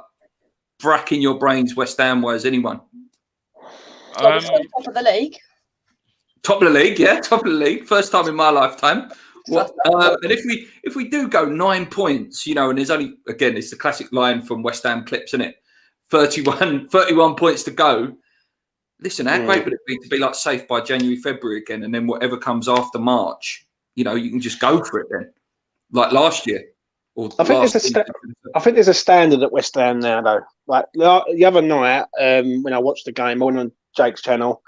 bracking your brains West Ham wise? Anyone? Top of the league. Top of the league, yeah. Top of the league. First time in my lifetime. And if we do go 9 points, and there's only, again, it's the classic line from West Ham clips, isn't it? 31 points to go. Listen, how great would it be to be like safe by January, February again, and then whatever comes after March, you can just go for it then, like last year. I think there's a standard at West Ham now, though. Like the other night, when I watched the game, I went on Jake's channel,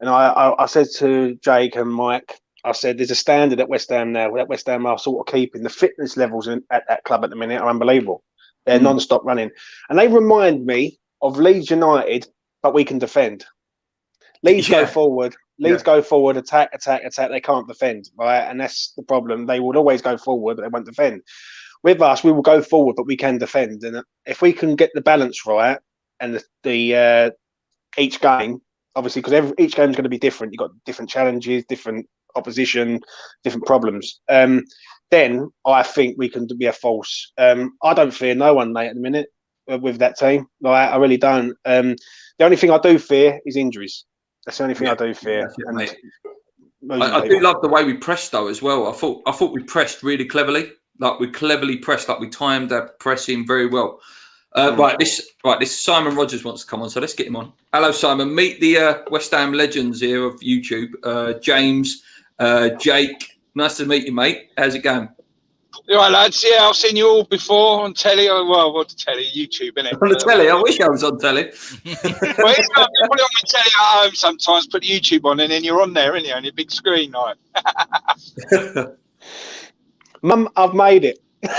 and I said to Jake and Mike, I said, there's a standard at West Ham now. That West Ham are sort of keeping the fitness levels at that club at the minute are unbelievable. They're non-stop running, and they remind me of Leeds United, but we can defend. Leeds go forward. Leeds go forward, attack. They can't defend, right? And that's the problem. They would always go forward, but they won't defend. With us, we will go forward, but we can defend. And if we can get the balance right, and the each game, obviously, because each game is going to be different. You've got different challenges, different opposition, different problems. Then I think we can be a force. I don't fear no one, mate, at the minute with that team. Like, I really don't. The only thing I do fear is injuries. That's the only thing I do fear. I do love the way we pressed though as well. I thought we pressed really cleverly. Like we cleverly pressed. Like we timed our pressing very well. This Simon Rogers wants to come on, so let's get him on. Hello, Simon. Meet the West Ham legends here of YouTube. James, Jake. Nice to meet you, mate. How's it going? All right, lads. Yeah, I've seen you all before on telly. What telly? YouTube, innit? On the telly. I wish I was on telly. Well, you put it on my telly at home sometimes. Put YouTube on, and then you're on there, innit? On your big screen, like. Mum, I've made it. Yeah,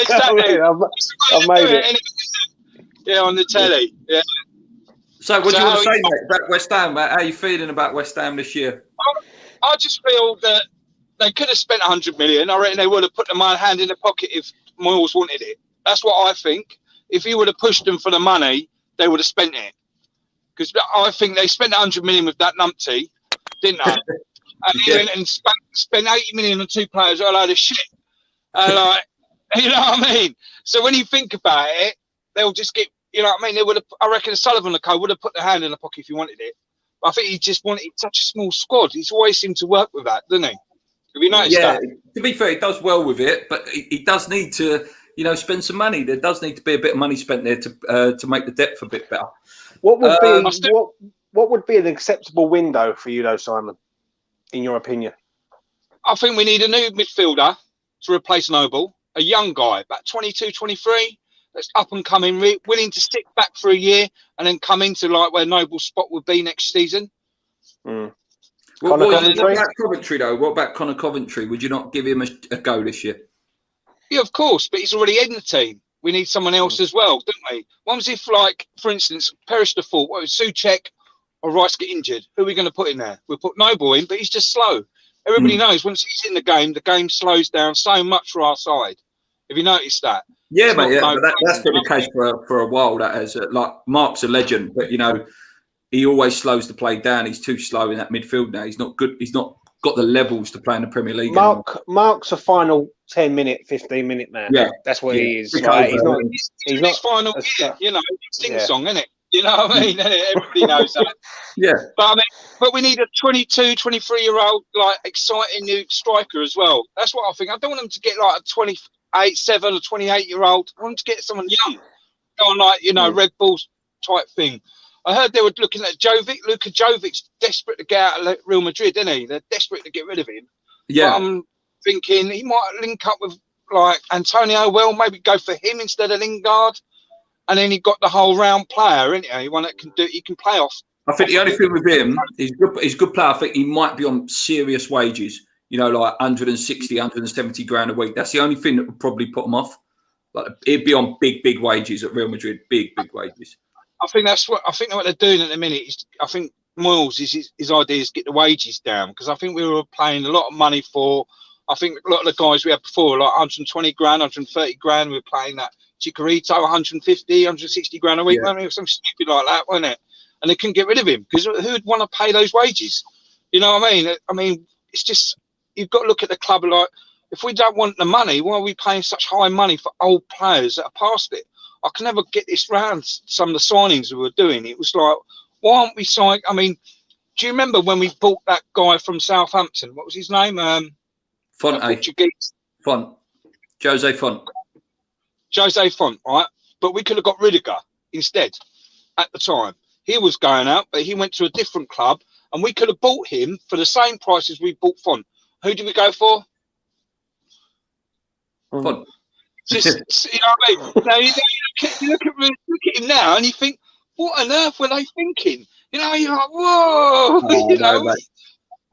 exactly. I've made it. Yeah, on the telly. Yeah. So, what do you want to say, mate, about West Ham? How are you feeling about West Ham this year? I just feel that they could have spent 100 million. I reckon they would have put the hand in the pocket if Moyles wanted it. That's what I think. If he would have pushed them for the money, they would have spent it. Because I think they spent 100 million with that numpty, didn't they? And he went and spent 80 million on 2 players, a load of shit. And you know what I mean? So when you think about it, they'll just get, you know what I mean? They would have, I reckon Sullivan and Co would have put their hand in the pocket if he wanted it. I think he just wanted such a small squad. He's always seemed to work with that, doesn't he? Have you noticed that? To be fair, he does well with it, but he does need to spend some money. There does need to be a bit of money spent there to make the depth a bit better. What would be an acceptable window for you, though, Simon? In your opinion? I think we need a new midfielder to replace Noble, a young guy, about 22, 23, that's up and coming, willing to stick back for a year and then come into like where Noble's spot would be next season. Mm. What about Coventry, though? What about Connor Coventry? Would you not give him a go this year? Yeah, of course, but he's already in the team. We need someone else as well, don't we? What was if, like, for instance, Perish default, what was Souček or Rice get injured? Who are we going to put in there? We'll put Noble in, but he's just slow. Everybody knows once he's in the game slows down so much for our side. Have you noticed that? Yeah, mate. Yeah, but that's been the case for a while. That has like Mark's a legend, but he always slows the play down. He's too slow in that midfield now. He's not good. He's not got the levels to play in the Premier League. Mark's a final 10-minute, 15-minute man. Yeah, that's what he is. He's not final year. Sing song, isn't it? You know what I mean? Everybody knows that. Yeah. But we need a 22, 23-year-old, like, exciting new striker as well. That's what I think. I don't want them to get like a 28-7 or 28-year-old. I want them to get someone young. Go on, like, Red Bulls type thing. I heard they were looking at Luka Jovic's desperate to get out of Real Madrid, isn't he? They're desperate to get rid of him. Yeah. But I'm thinking he might link up with, like, Antonio. Well, maybe go for him instead of Lingard. And then he got the whole round player, isn't he? One that he can play off. I think the only thing with him, he's a good player. I think he might be on serious wages, like 160, 170 grand a week. That's the only thing that would probably put him off. Like, he'd be on big wages at Real Madrid, big wages. I think what they're doing at the minute is, I think Moyles his idea is get the wages down, because I think we were paying a lot of money for. I think a lot of the guys we had before, like 120 grand, 130 grand, we were playing that. Chikorito, 150, 160 grand a week. Yeah. I mean, it was something stupid like that, wasn't it? And they couldn't get rid of him because who'd want to pay those wages? You know what I mean? I mean, it's just, you've got to look at the club like, if we don't want the money, why are we paying such high money for old players that are past it? I can never get this round. Some of the signings we were doing, it was like, why aren't we signing? I mean, do you remember when we bought that guy from Southampton? What was his name? Font. Jose Font. Jose Font, right? But we could have got Rudiger instead at the time. He was going out, but he went to a different club, and we could have bought him for the same price as we bought Font. Who did we go for? Font. Just, you know what I mean? Now, you look at him now, and you think, what on earth were they thinking? You're like, whoa!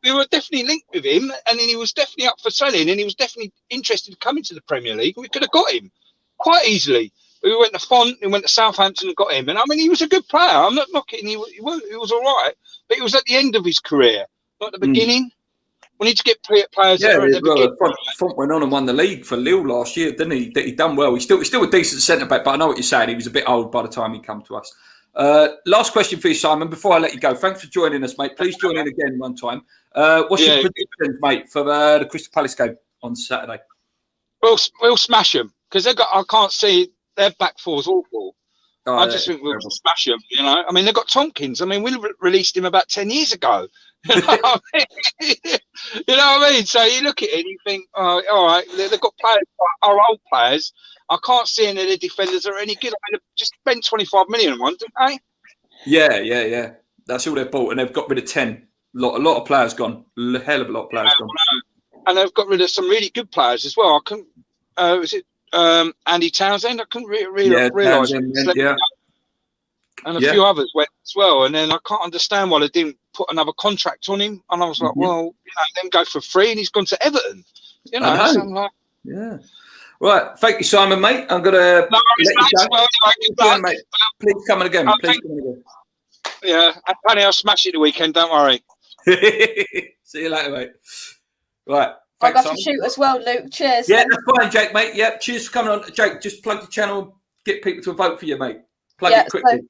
We were definitely linked with him, and then he was definitely up for selling, and he was definitely interested to come into the Premier League. We could have got him quite easily. We went to Font, we went to Southampton and got him. And I mean, he was a good player. I'm not knocking. He was all right, but he was at the end of his career, not at the beginning. We need to get players. Yeah, Font went on and won the league for Lille last year, didn't he? He done well. He's still a decent centre back, but I know what you're saying. He was a bit old by the time he come to us. Last question for you, Simon, before I let you go. Thanks for joining us, mate. Please join in again one time. What's your predictions, mate, for the Crystal Palace game on Saturday? We'll smash them, because I can't see their back four's awful. I just think we'll smash them, you know. I mean, they've got Tompkins. I mean, we released him about 10 years ago. You know what I mean? You know what I mean? So you look at it and you think, oh, all right, they've got players, our old players. I can't see any of the defenders are any good. I mean, they've just spent 25 million on one, didn't they? Yeah. That's all they've bought, and they've got rid of 10. A lot of players gone. A hell of a lot of players gone. And they've got rid of some really good players as well. I couldn't. Was it Andy Townsend? I couldn't realise. And a few others went as well. And then I can't understand why they didn't put another contract on him. And I was like, well, then go for free. And he's gone to Everton. You know, so I'm like, Right. Thank you, Simon, mate. I'm going to let you go. Mate. Please come in again. Yeah, Anthony, I'll smash it the weekend. Don't worry. See you later, mate. Right. I got to shoot as well, Luke. Cheers. Yeah, that's fine, Jake, mate. Yeah, cheers for coming on. Jake, just plug the channel, get people to vote for you, mate. Plug it quickly.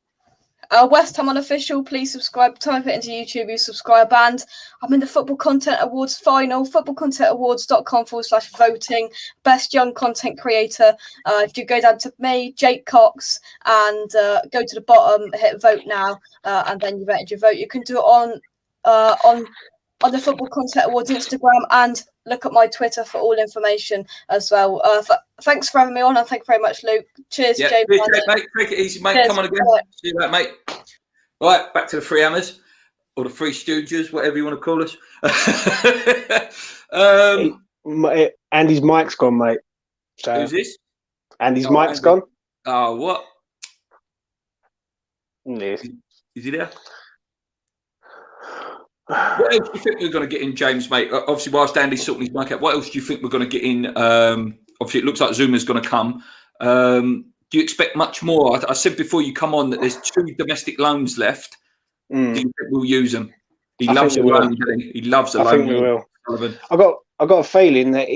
West Ham Unofficial, please subscribe. Type it into YouTube, you subscribe. And I'm in the Football Content Awards final, footballcontentawards.com/voting. Best young content creator. If you go down to me, Jake Cox, and go to the bottom, hit vote now, and then you've entered your vote. You can do it on on the Football Content Awards Instagram, and look at my Twitter for all information as well. Thanks for having me on, and thank you very much, Luke. Cheers, Yeah, James. appreciate it, mate. Take it easy, mate. Cheers. Come on again. Bye. See you later, mate. Right, back to the Three Hammers, or the Three Stooges, whatever you want to call us. Andy's mic's gone, mate. So Who's this? Andy's mic's Andy. gone. Oh, what? Yes. Is he there? What else do you think we're going to get in, James, mate? Obviously, whilst Andy's sorting his mic out, what else do you think we're going to get in? Obviously, it looks like Zuma's going to come. Do you expect much more? I said before you come on that there's 2 domestic loans left. Do you think we'll use them? He loves a loan. He loves a loan. I think we will. I got a feeling that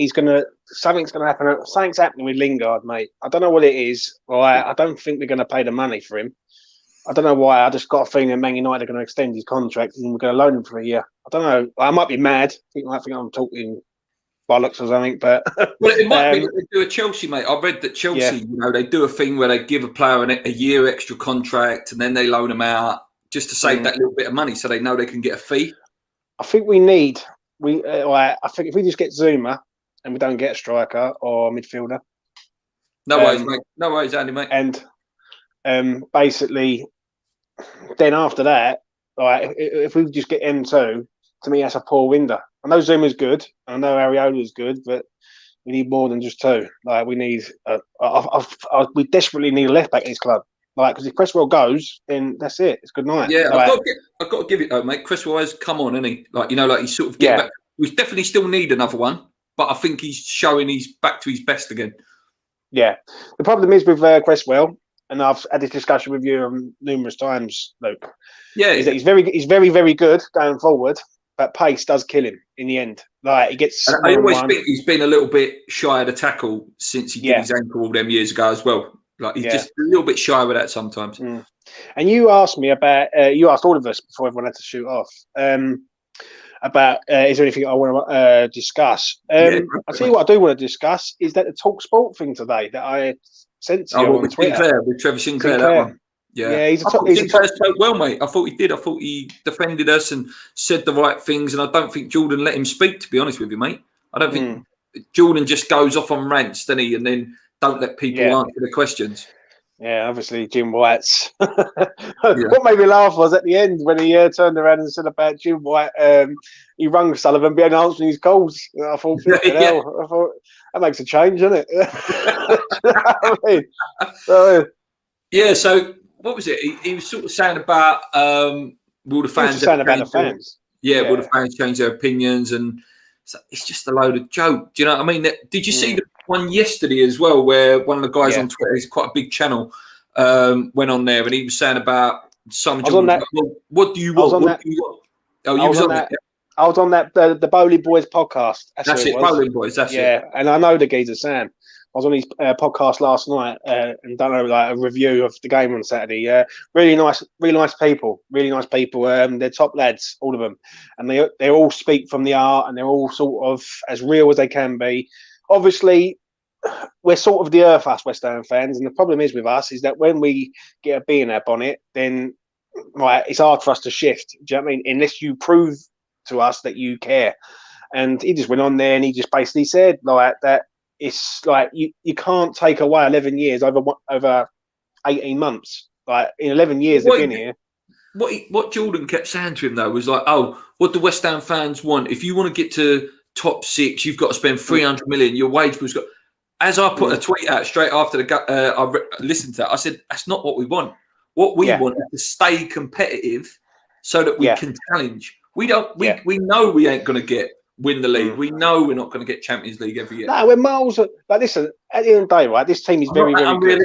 something's going to happen. Something's happening with Lingard, mate. I don't know what it is. I don't think we're going to pay the money for him. I don't know why. I just got a feeling that Man United are going to extend his contract and we're going to loan him for a year. I don't know. I might be mad. I think I'm talking bollocks or something. But well, it might be that they do a Chelsea, mate. I read that Chelsea, they do a thing where they give a player a year extra contract and then they loan him out just to save that little bit of money, so they know they can get a fee. I think we need. I think if we just get Zuma and we don't get a striker or a midfielder. No worries, mate. No worries, Andy, mate. And basically, then after that, if we just get M2, to me that's a poor window. I know Zuma's good. I know Areola's good, but we need more than just 2. We need. We desperately need a left back in this club. Because if Cresswell goes, then that's it. It's good night. Yeah, I've got to give it though, mate. Cresswell has come on, isn't he? He's sort of getting back. We definitely still need another one, but I think he's showing he's back to his best again. Yeah. The problem is with Cresswell, and I've had this discussion with you numerous times, Luke. Yeah, is that he's very, very good going forward, but pace does kill him in the end. He gets. And I always think he's been a little bit shy of the tackle since he did his ankle all them years ago as well. He's just a little bit shy with that sometimes. And you asked me about, you asked all of us before everyone had to shoot off, about is there anything I want to discuss? I'll tell you what I do want to discuss is that the Talk Sport thing today that I sent to you on Twitter. With Trevor Sinclair, that one. Yeah, he's Sinclair spoke well, mate. I thought he did. I thought he defended us and said the right things, and I don't think Jordan let him speak, to be honest with you, mate. I don't think Jordan just goes off on rants, doesn't he, and then don't let people answer the questions. Yeah, obviously Jim White's. What made me laugh was at the end when he turned around and said about Jim White. He rung Sullivan behind answering his calls. I thought, hell, I thought that makes a change, doesn't it? Yeah. So what was it? He was sort of saying about will the fans? Saying about the fans. Will the fans change their opinions? And it's just a load of joke. Do you know what I mean? Did you see the one yesterday as well, where one of the guys on Twitter, he's quite a big channel, went on there and he was saying about some. What do you want? What do you want? Oh, you was on that. I was on that the Bowling Boys podcast. That's it, Bowling Boys. That's it. And I know the geezer Sam. I was on his podcast last night and done a review of the game on Saturday. Really nice people. They're top lads, all of them, and they all speak from the art, and they're all sort of as real as they can be. Obviously, we're sort of the earth, us West Ham fans, and the problem is with us is that when we get a bee in our bonnet, then it's hard for us to shift. Do you know what I mean? Unless you prove to us that you care. And he just went on there and he just basically said that it's like you can't take away 11 years over 18 months. In 11 years they've been here. What Jordan kept saying to him though was what do West Ham fans want? If you want to get to top 6, you've got to spend 300 million. Your wage was got. As I put a tweet out straight after I listened to that, I said that's not what we want. What we want is to stay competitive, so that we can challenge. We don't. We know we ain't going to win the league. We know we're not going to get Champions League every year. No, we're miles. Listen, at the end of the day, this team is very, very good.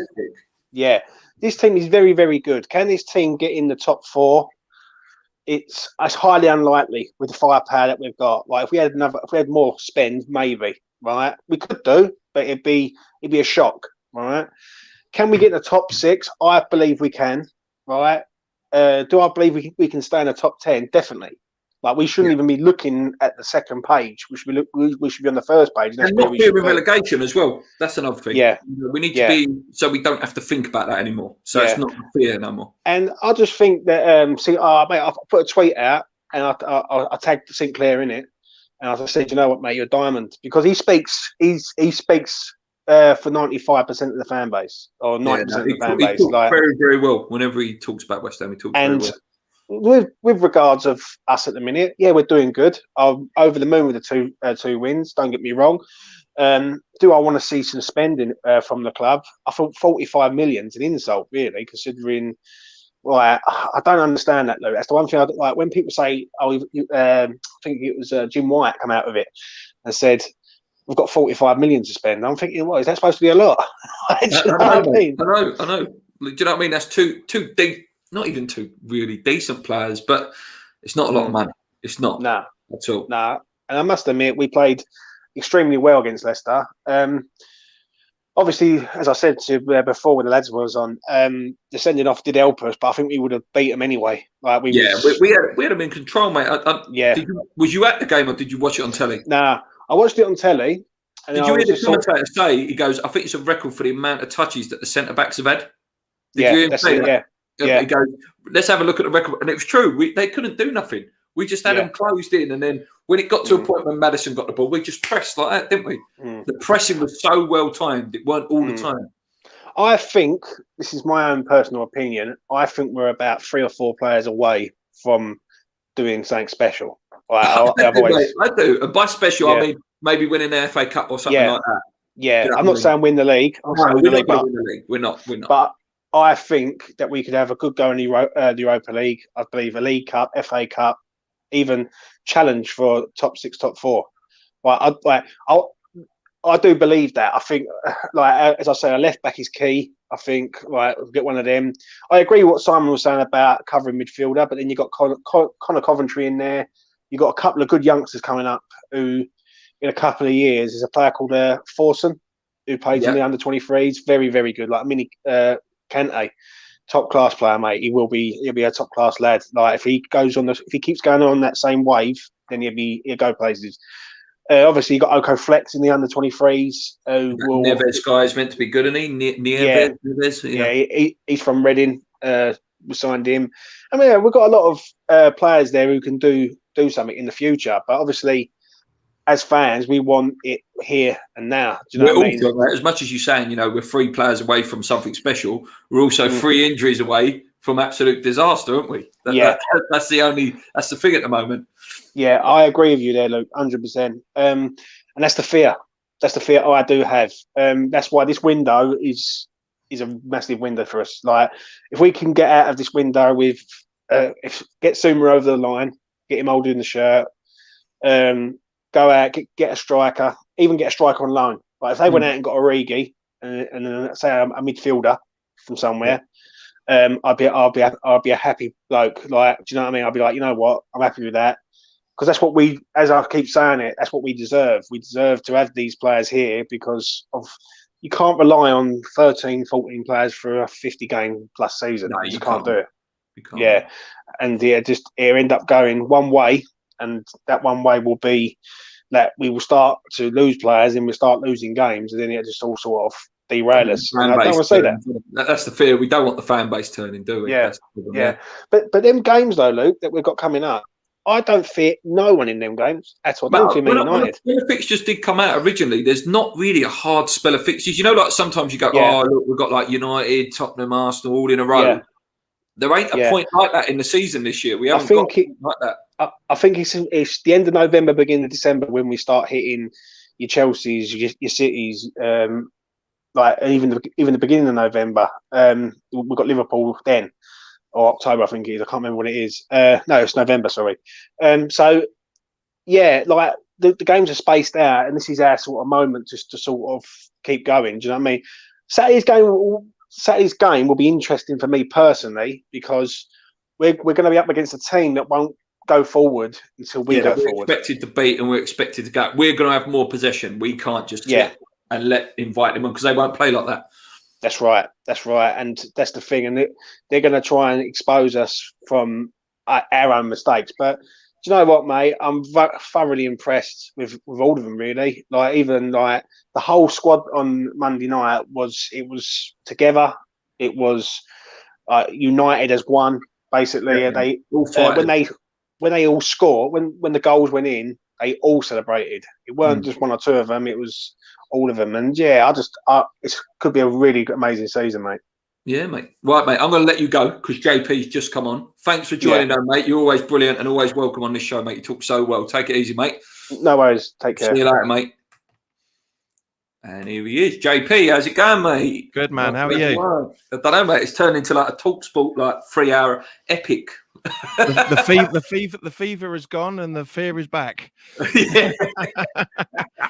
Yeah, this team is very, very good. Can this team get in the top 4? It's highly unlikely with the firepower that we've got. If we had more spend, maybe. Right, we could do, but it'd be a shock. Right, can we get in the top 6? I believe we can. Right, do I believe we can stay in the top 10? Definitely. We shouldn't even be looking at the second page. We should be on the first page. And not fearing relegation as well. That's another thing. Yeah, we need to be so we don't have to think about that anymore. So it's not fear no more. And I just think that mate, I put a tweet out and I tagged Sinclair in it, and I said, you know what, mate, you're a diamond, because he speaks for 95% of the fan base, or 90% of the fan he base. talks Like, very, very well. Whenever he talks about West Ham, he talks very well. With regards of us at the minute, yeah, we're doing good. I'm over the moon with the two wins. Don't get me wrong. Do I want to see some spending from the club? I thought 45 million is an insult, really, considering. Well, I don't understand that, Lou. That's the one thing I like when people say, "Oh, I think it was Jim White come out of it and said we've got 45 million to spend." I'm thinking, what is that supposed to be a lot? I know. Do you know what I mean? That's two not even two really decent players, but it's not a lot of money. It's not. No, at all. No, and I must admit, we played extremely well against Leicester. Obviously, as I said to you before when the lads was on, the sending off did help us, but I think we would have beat them anyway. Like we had them in control, mate. Yeah. Was you at the game or did you watch it on telly? Nah, I watched it on telly. And did you hear the commentator say, he goes, I think it's a record for the amount of touches that the centre-backs have had? Did you hear him say that? Yeah. He goes, let's have a look at the record. And it was true. They couldn't do nothing. We just had them closed in. And then when it got to a point when Maddison got the ball, we just pressed like that, didn't we? The pressing was so well timed. It weren't all the time. I think, this is my own personal opinion, I think we're about 3 or 4 players away from doing something special. I do. And by special, I mean maybe winning the FA Cup or something like that. Yeah, I'm not saying win the league. We're not. But I think that we could have a good go in the Europa League. I believe a League Cup, FA Cup, even challenge for top 6, top 4. I do believe that. I think, as I say, a left back is key. I think, we'll get one of them. I agree with what Simon was saying about covering midfielder, but then you've got Connor Coventry in there. You've got a couple of good youngsters coming up who, in a couple of years, is a player called Forson, who plays in the under-23s. Very, very good. Like mini Kante, top class player, mate. He'll be a top class lad. Like if he keeps going on that same wave, then he'll go places. Obviously, you got Oko Flex in the under-23s. Neves guy is meant to be good, isn't he? Neves, he's from Reading. We signed him. I mean, we've got a lot of players there who can do something in the future. But obviously, as fans, we want it here and now. Do you know what I mean? As much as you're saying, we're 3 players away from something special, we're also 3 injuries away from absolute disaster, aren't we? That's the thing at the moment. Yeah, I agree with you there, Luke, 100%. And that's the fear. That's the fear I do have. That's why this window is a massive window for us. Like, if we can get out of this window with, get Zuma over the line, get him holding the shirt, go out, get a striker, even get a striker on loan. Like if they went out and got Origi and then say a midfielder from somewhere, I'd be a happy bloke. Like, do you know what I mean? I'd be like, you know what, I'm happy with that. Because that's what as I keep saying it, that's what we deserve. We deserve to have these players here because you can't rely on 13, 14 players for a 50-game plus season. No, you just can't do it. You can't. Yeah. And it'll end up going one way, and that one way will be that we will start to lose players and we'll start losing games, and then it just all sort of derail us. I don't want to say that. That's the fear. We don't want the fan base turning, do we? Yeah. But them games, though, Luke, that we've got coming up, I don't fear no one in them games at all. I don't fear Man United. When the fixtures did come out originally, there's not really a hard spell of fixtures. Like sometimes you go, oh, look, we've got like United, Tottenham, Arsenal all in a row. Yeah. There ain't a point like that in the season this year. We haven't got like that. I think it's the end of November, beginning of December when we start hitting your Chelseas, your Cities, like even the beginning of November. We've got Liverpool then. Or October, I think it is. I can't remember what it is. No, it's November, sorry. So, yeah, like the games are spaced out, and this is our sort of moment just to sort of keep going. Do you know what I mean? Saturday's game will be interesting for me personally because we're going to be up against a team that won't go forward until we go forward. We're expected to beat and we're expected to go. We're going to have more possession. We can't just sit and invite them on because they won't play like that. That's right. And that's the thing. And they're going to try and expose us from our own mistakes. But do you know what, mate? I'm thoroughly impressed with all of them, really. Like, even like the whole squad on Monday night was together. It was united as one, basically. They when they all score, when the goals went in, they all celebrated. It weren't just one or two of them; it was all of them. And yeah, it could be a really amazing season, mate. Yeah, mate. Right, mate. I'm going to let you go because JP's just come on. Thanks for joining, though, mate. You're always brilliant and always welcome on this show, mate. You talk so well. Take it easy, mate. No worries. Take care. See you later, mate. And here he is. JP, how's it going, mate? Good, man. How are you? I don't know, mate. It's turned into like a talk sport, like 3-hour epic. The fever is gone and the fear is back. Yeah.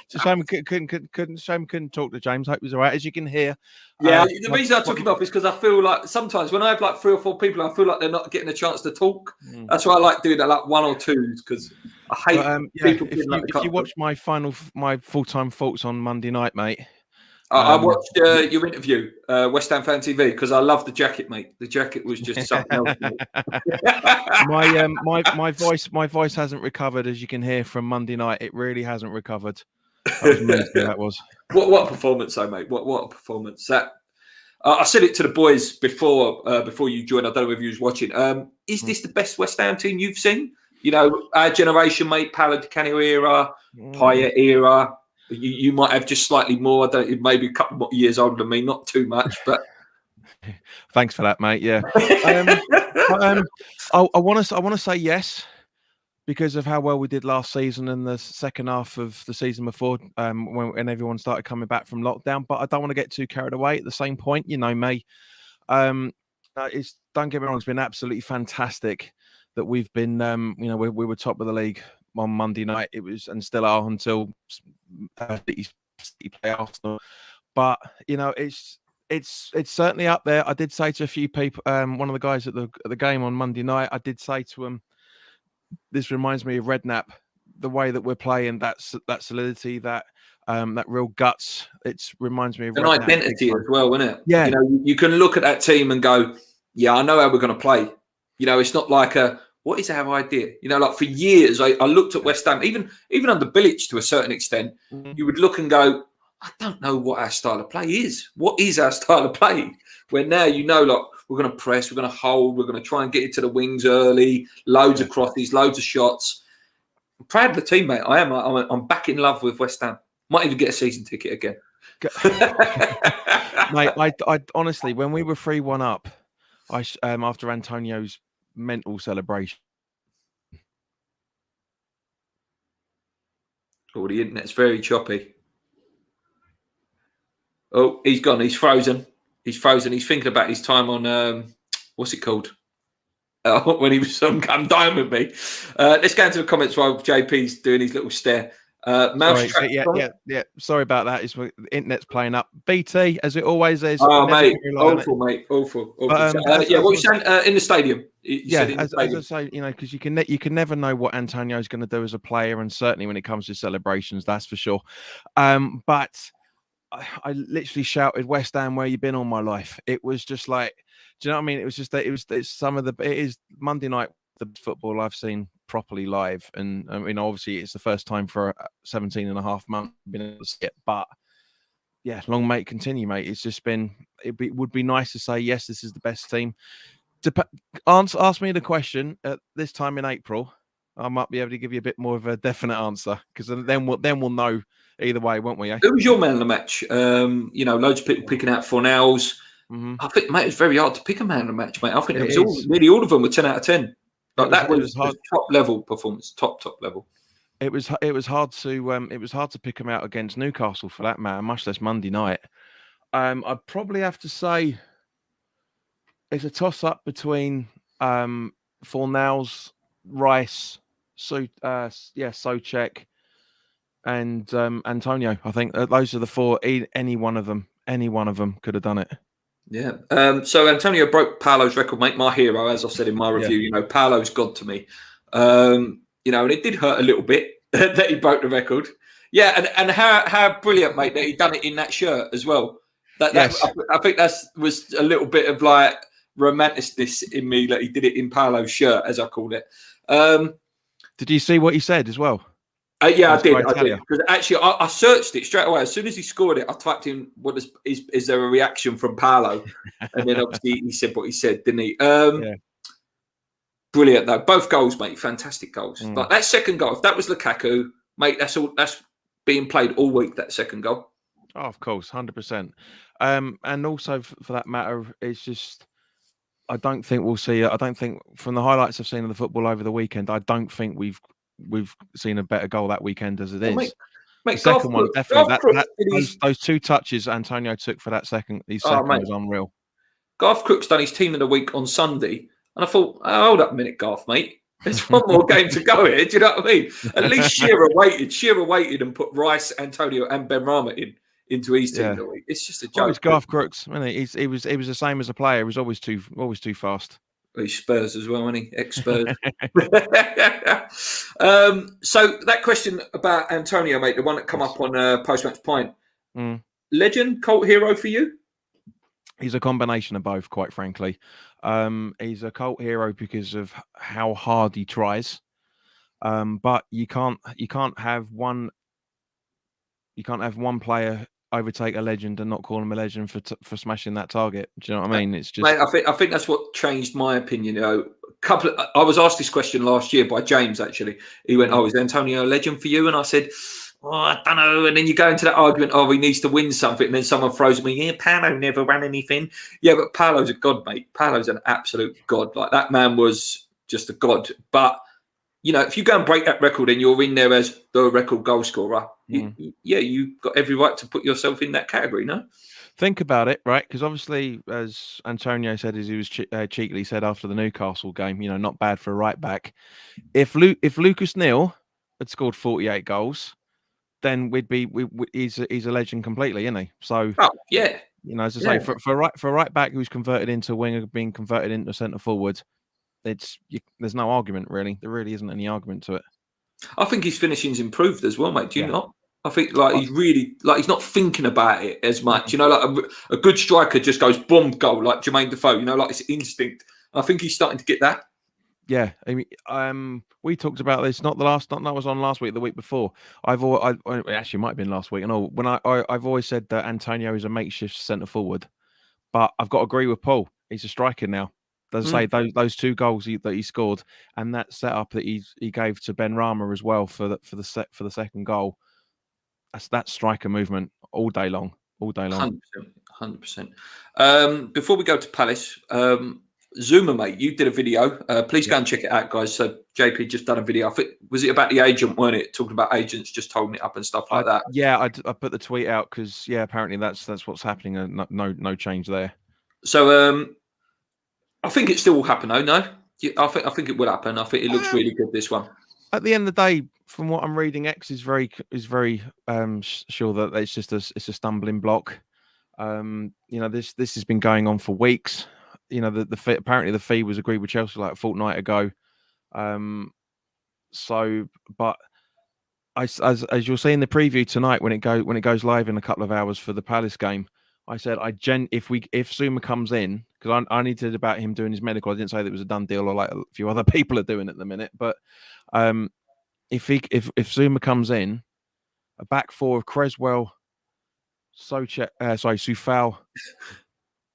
It's a shame couldn't talk to James. Hope he was all right. As you can hear. Yeah, the reason I took him off is because I feel like sometimes when I have like 3 or 4 people, I feel like they're not getting a chance to talk. That's why I like doing that, like 1 or 2, because I hate people. If you watch my full-time thoughts on Monday night, mate. I watched your interview, West Ham Fan TV, because I love the jacket, mate. The jacket was just something else. My voice hasn't recovered, as you can hear from Monday night. It really hasn't recovered. That was amazing, that was. What a performance, though, mate. What a performance. That I said it to the boys before you joined. I don't know if you was watching. Is this the best West Ham team you've seen? You know, our generation, mate. Paolo Di Canio era, Payet era. You might have just slightly more. I don't. Maybe a couple more years older than me. Not too much, but. Thanks for that, mate. Yeah. I want to say yes, because of how well we did last season and the second half of the season before, when everyone started coming back from lockdown. But I don't want to get too carried away. At the same point, you know me. Don't get me wrong. It's been absolutely fantastic that we've been. We were top of the league on Monday night. It was and still are until City play Arsenal. But you know, it's certainly up there. I did say to a few people, one of the guys at the game on Monday night, I did say to him, this reminds me of Redknapp, the way that we're playing, that solidity, that real guts. It reminds me of an Redknapp, identity as well, isn't it? Yeah. You know, you can look at that team and go, yeah, I know how we're going to play. You know, it's not like what is our idea? You know, like for years, I looked at West Ham, even under Bilic to a certain extent, you would look and go, I don't know what our style of play is. What is our style of play? Where now you know, like, we're going to press, we're going to hold, we're going to try and get it to the wings early, loads of crosses, loads of shots. I'm proud of the team, mate. I am. I'm back in love with West Ham. Might even get a season ticket again. Mate, I honestly, when we were 3-1 up, after Antonio's mental celebration. Oh, the internet's very choppy. Oh, he's gone. He's frozen. He's thinking about his time on what's it called? When he was on Come Dine With Me. Let's go into the comments while JP's doing his little stare. Yeah. Sorry about that. The internet's playing up. BT, as it always is. Oh, mate. Awful, mate. Awful. But, what you saying in the stadium? As I say, you know, because you can never know what Antonio's going to do as a player, and certainly when it comes to celebrations, that's for sure. But I literally shouted, "West Ham, where you been all my life?" It was just like, do you know what I mean? It was just that it is Monday night, the football I've seen properly live. And I mean, obviously it's the first time for 17 and a half months been able to see it, but yeah, long may it continue, mate. It's just been, it would be nice to say, yes, this is the best team. Ask me the question at this time in April. I might be able to give you a bit more of a definite answer, because then we'll know either way, won't we? Eh? Who was your man of the match? You know, loads of people picking out Fornals. I think, mate, it's very hard to pick a man of the match, mate. I think nearly all of them were 10 out of 10. Like that was top level performance, top level. It was hard to pick them out against Newcastle for that matter, much less Monday night. I'd probably have to say it's a toss up between Fornals, Rice, Souček, and Antonio. I think those are the four. Any one of them could have done it. Yeah. So Antonio broke Paolo's record, mate. My hero, as I said in my review. You know, Paolo's God to me. You know, and it did hurt a little bit that he broke the record. Yeah, and how brilliant, mate, that he done it in that shirt as well. Yes. I think was a little bit of like romanticness in me that he did it in Paolo's shirt, as I called it. Did you see what he said as well? Yeah, I did. Because actually, I searched it straight away. As soon as he scored it, I typed in, is there a reaction from Paolo? And then obviously he said what he said, didn't he? Brilliant though. Both goals, mate. Fantastic goals. Mm. Like that second goal, if that was Lukaku, mate, that's being played all week, that second goal. Oh, of course, 100%. And also for that matter, it's just I don't think we'll see. I don't think from the highlights I've seen of the football over the weekend, I don't think we've seen a better goal that weekend as it is. Mate, The second one, definitely. Those two touches Antonio took for that second, his second was unreal. Garth Crooks done his team of the week on Sunday, and I thought, oh, hold up a minute, Garth, mate. There's one more game to go here. Do you know what I mean? At least Shearer waited and put Rice, Antonio, and Benrahma into his team of the week. It's just a joke. It's Garth Crooks. He was the same as a player. He was always too fast. He's Spurs as well, isn't he? Ex-Spurs. So that question about Antonio, mate, the one that come up on Post-Match Pint. Legend, cult hero for you? He's a combination of both, quite frankly. He's a cult hero because of how hard he tries. But you can't have one player overtake a legend and not call him a legend for smashing that target. Do you know what I mean? It's just, mate, I think that's what changed my opinion. You know, I was asked this question last year by James. Actually, he went, "Oh, is Antonio a legend for you?" And I said, "Oh, I don't know." And then you go into that argument, "Oh, he needs to win something," and then someone throws me, "Yeah, Paolo never won anything." Yeah, but Paolo's a god, mate. Paolo's an absolute god. Like that man was just a god. But you know, if you go and break that record and you're in there as the record goal scorer, you've got every right to put yourself in that category, no? Think about it, right? Because obviously, as Antonio said, as he was cheekily said after the Newcastle game, you know, not bad for a right back. If Lucas Neal had scored 48 goals, then he's a legend completely, isn't he? So, yeah, you know, as I say, for right back who's converted into winger, being converted into centre forward, there's no argument really. There really isn't any argument to it. I think his finishing's improved as well, mate. Do you not? I think he's not thinking about it as much. You know, like a good striker just goes boom, goal, like Jermaine Defoe. You know, like it's instinct. I think he's starting to get that. Yeah, I mean, we talked about this. Not that was on last week, the week before. It actually might have been last week. I've always said that Antonio is a makeshift centre forward, but I've got to agree with Paul. He's a striker now. As I say, those two goals that he scored and that setup that he gave to Benrahma as well for the second goal. That's striker movement all day long. 100%. Before we go to Palace, Zuma, mate, you did a video. Please go and check it out, guys. So JP just done a video. I think, was it about the agent, weren't it? Talking about agents just holding it up and stuff like that. Yeah, I put the tweet out because apparently that's what's happening. No change there. So I think it still will happen, though. No, I think it will happen. I think it looks really good, this one. At the end of the day, from what I'm reading, X is very sure that it's just it's a stumbling block. You know, this has been going on for weeks. You know, apparently the fee was agreed with Chelsea like a fortnight ago. But as you'll see in the preview tonight when it goes live in a couple of hours for the Palace game, I said if Zuma comes in, because I only did about him doing his medical. I didn't say that it was a done deal or like a few other people are doing at the minute. But if Zuma comes in, a back four of Creswell, Soufal,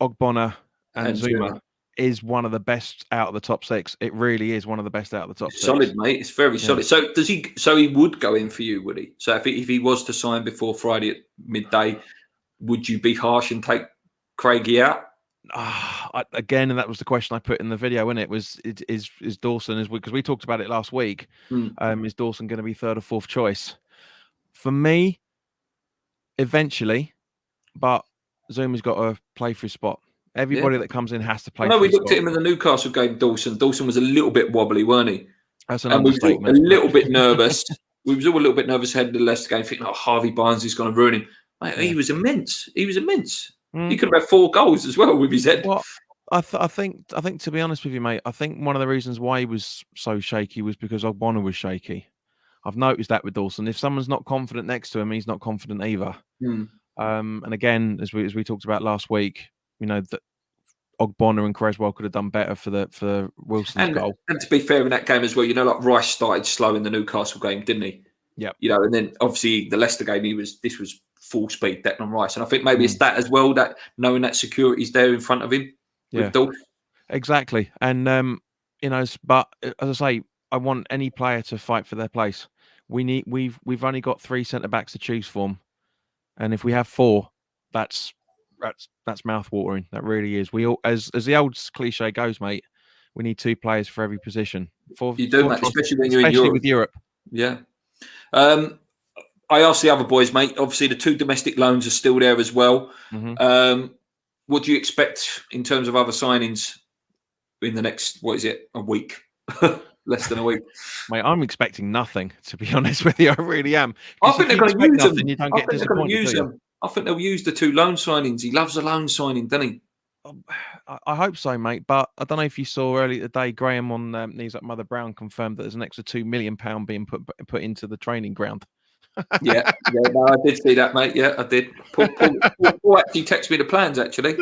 Ogbonna, and Zuma is one of the best out of the top six. It really is one of the best out of the top six. Solid, mate. It's very solid. So he would go in for you, would he? So if he was to sign before Friday at midday, would you be harsh and take Craigie out? Again, and that was the question I put in the video, wasn't it? Is Dawson, because we talked about it last week, is Dawson going to be third or fourth choice? For me, eventually, but Zuma's got to play for his spot. Everybody that comes in has to play. I know we looked at him in the Newcastle game, Dawson. Dawson was a little bit wobbly, weren't he? That's an understatement. We were a little bit nervous. We was all a little bit nervous ahead of the Leicester game, thinking, Harvey Barnes is going to ruin him. Mate, he was immense. He could have had 4 goals as well with his head. Well, I think to be honest with you, mate, I think one of the reasons why he was so shaky was because Ogbonna was shaky. I've noticed that with Dawson. If someone's not confident next to him, he's not confident either. And again, as we talked about last week, you know, that Ogbonna and Creswell could have done better for Wilson's goal. And to be fair in that game as well, you know, like Rice started slow in the Newcastle game, didn't he? Yeah. You know, and then obviously the Leicester game, this was full speed, Declan Rice. And I think maybe it's that as well, that knowing that security's there in front of him. Yeah, exactly. And But as I say, I want any player to fight for their place. We've only got 3 centre backs to choose from, and if we have 4, that's mouth watering. That really is. We all, as the old cliche goes, mate. We need 2 players for every position. You do, mate, especially when you're in Europe. With Europe. Yeah. I asked the other boys, mate. Obviously, the 2 domestic loans are still there as well. Mm-hmm. What do you expect in terms of other signings in the next, a week? Less than a week. Mate, I'm expecting nothing, to be honest with you. I really am. I think they're going to use them. You don't get disappointed, I think they'll use the 2 loan signings. He loves a loan signing, doesn't he? I hope so, mate. But I don't know if you saw earlier today, Graham on Knees Up Mother Brown confirmed that there's an extra £2 million being put into the training ground. Yeah, no, I did see that, mate. Yeah, I did. Paul actually texted me the plans, actually.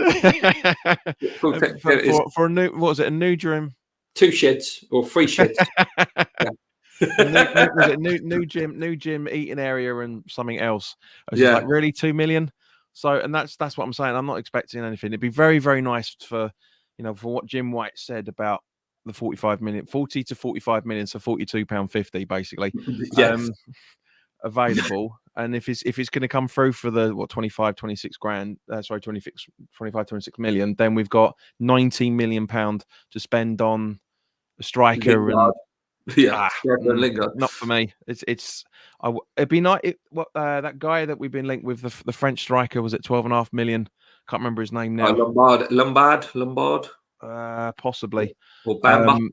For a new, what was it? A new dream? 2 sheds or 3 sheds. New gym, eating area, and something else. I was just like, really, 2 million? So, and that's what I'm saying. I'm not expecting anything. It'd be very, very nice for what Jim White said about the 40 to 45 million, so £42.50 basically. Yes. Available. And if it's going to come through for the 25, 26 grand, 25, 26 million, then we've got £19 million to spend on a striker. And Lingard. Not for me. It'd be nice. That guy that we've been linked with, the French striker, was it 12.5 million? Can't remember his name now. Lombard. Possibly. Or Bamba.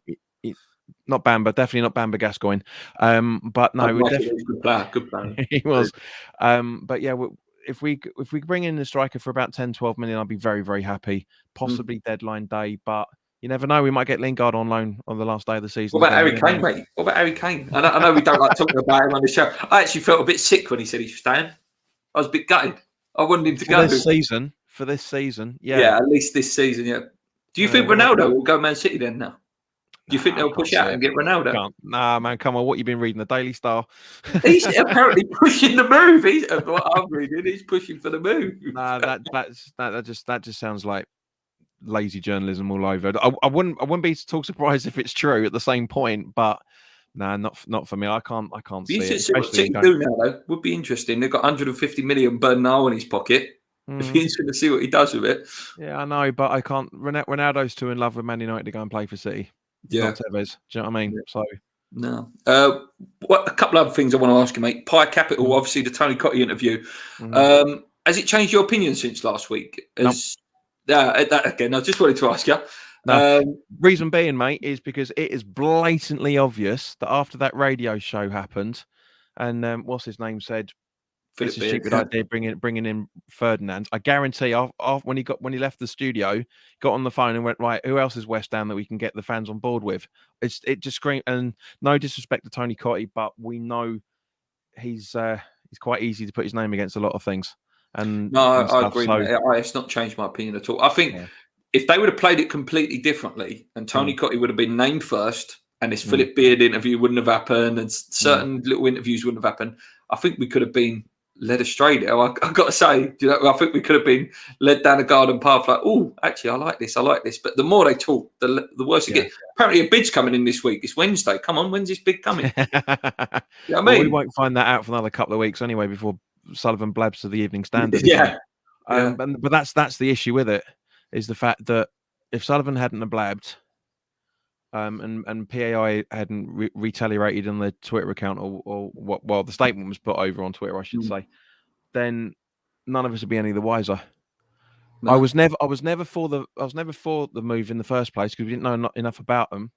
Not Bamba, definitely not Bamba Gascoigne. But no, we definitely good player. He was. But yeah, if we bring in the striker for about 10, 12 million, I'll be very, very happy. Possibly deadline day, but you never know. We might get Lingard on loan on the last day of the season. What about Harry Kane, mate? What about Harry Kane? I know we don't like talking about him on the show. I actually felt a bit sick when he said he's staying. I was a bit gutted. I wanted him to go. For this season, yeah. Yeah, at least this season, yeah. Do you think Ronaldo will go Man City then now? Do you think they'll push out and get Ronaldo? Nah, man, come on. What you been reading? The Daily Star? He's apparently pushing the move. What I'm reading, he's pushing for the move. Nah, that just sounds like lazy journalism all over. I wouldn't be at all surprised if it's true at the same point, but nah, not for me. I can't see it. See what City do now, though. Would be interesting. They've got 150 million burn now in his pocket. It'd be interesting to see what he does with it. Yeah, I know, but I can't. Ronaldo's too in love with Man United to go and play for City. Yeah. Not Tevez. Do you know what I mean? Yeah. So no. A couple of other things I want to ask you, mate. Pi Capital, obviously the Tony Cottee interview. Has it changed your opinion since last week? Again, I just wanted to ask you. No. Reason being, mate, is because it is blatantly obvious that after that radio show happened, and what's his name said, it's a stupid idea bringing in Ferdinand. I guarantee, when he left the studio, got on the phone and went, right, who else is West Ham that we can get the fans on board with? It just screamed. And no disrespect to Tony Cottee, but we know he's quite easy to put his name against a lot of things. And I agree. So, it's not changed my opinion at all. I think if they would have played it completely differently, and Tony Cottee would have been named first, and this Philip Beard interview wouldn't have happened, and certain little interviews wouldn't have happened, I think we could have been led astray there. I've got to say, I think we could have been led down a garden path like, oh, actually, I like this. But the more they talk, the worse it gets. Apparently, a bid's coming in this week. It's Wednesday. Come on, when's this bid coming? You know what I mean? We won't find that out for another couple of weeks anyway before Sullivan blabs to the Evening Standard. But that's the issue with it, is the fact that if Sullivan hadn't have blabbed, and PAI hadn't retaliated on their Twitter account or what, the statement was put over on Twitter, I should say, then none of us would be any the wiser. No. I was never for the move in the first place because we didn't know enough about them.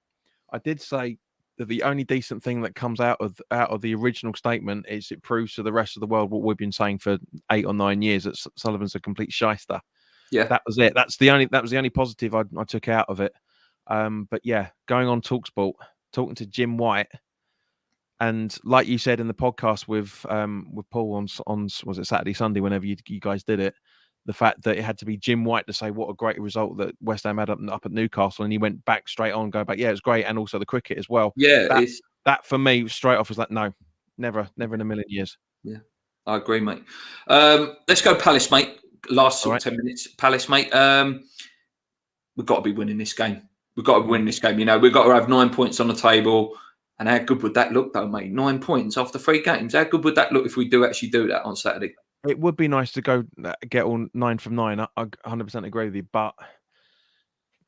I did say that the only decent thing that comes out of the original statement is it proves to the rest of the world what we've been saying for 8 or 9 years, that Sullivan's a complete shyster. Yeah, that was it. That was the only positive I took out of it. But yeah, going on TalkSport, talking to Jim White, and like you said in the podcast with Paul on was it Saturday, Sunday, whenever you guys did it, the fact that it had to be Jim White to say what a great result that West Ham had up at Newcastle, and he went back straight on, going back, yeah, it was great, and also the cricket as well. Yeah, that for me straight off was like, no, never in a million years. Yeah, I agree, mate. Let's go Palace, mate. Last 10 minutes, Palace, mate. We've got to be winning this game. We've got to win this game. You know, we've got to have 9 points on the table. And how good would that look, though, mate? 9 points after 3 games. How good would that look if we do actually do that on Saturday? It would be nice to go get all 9 from 9. I 100% agree with you. But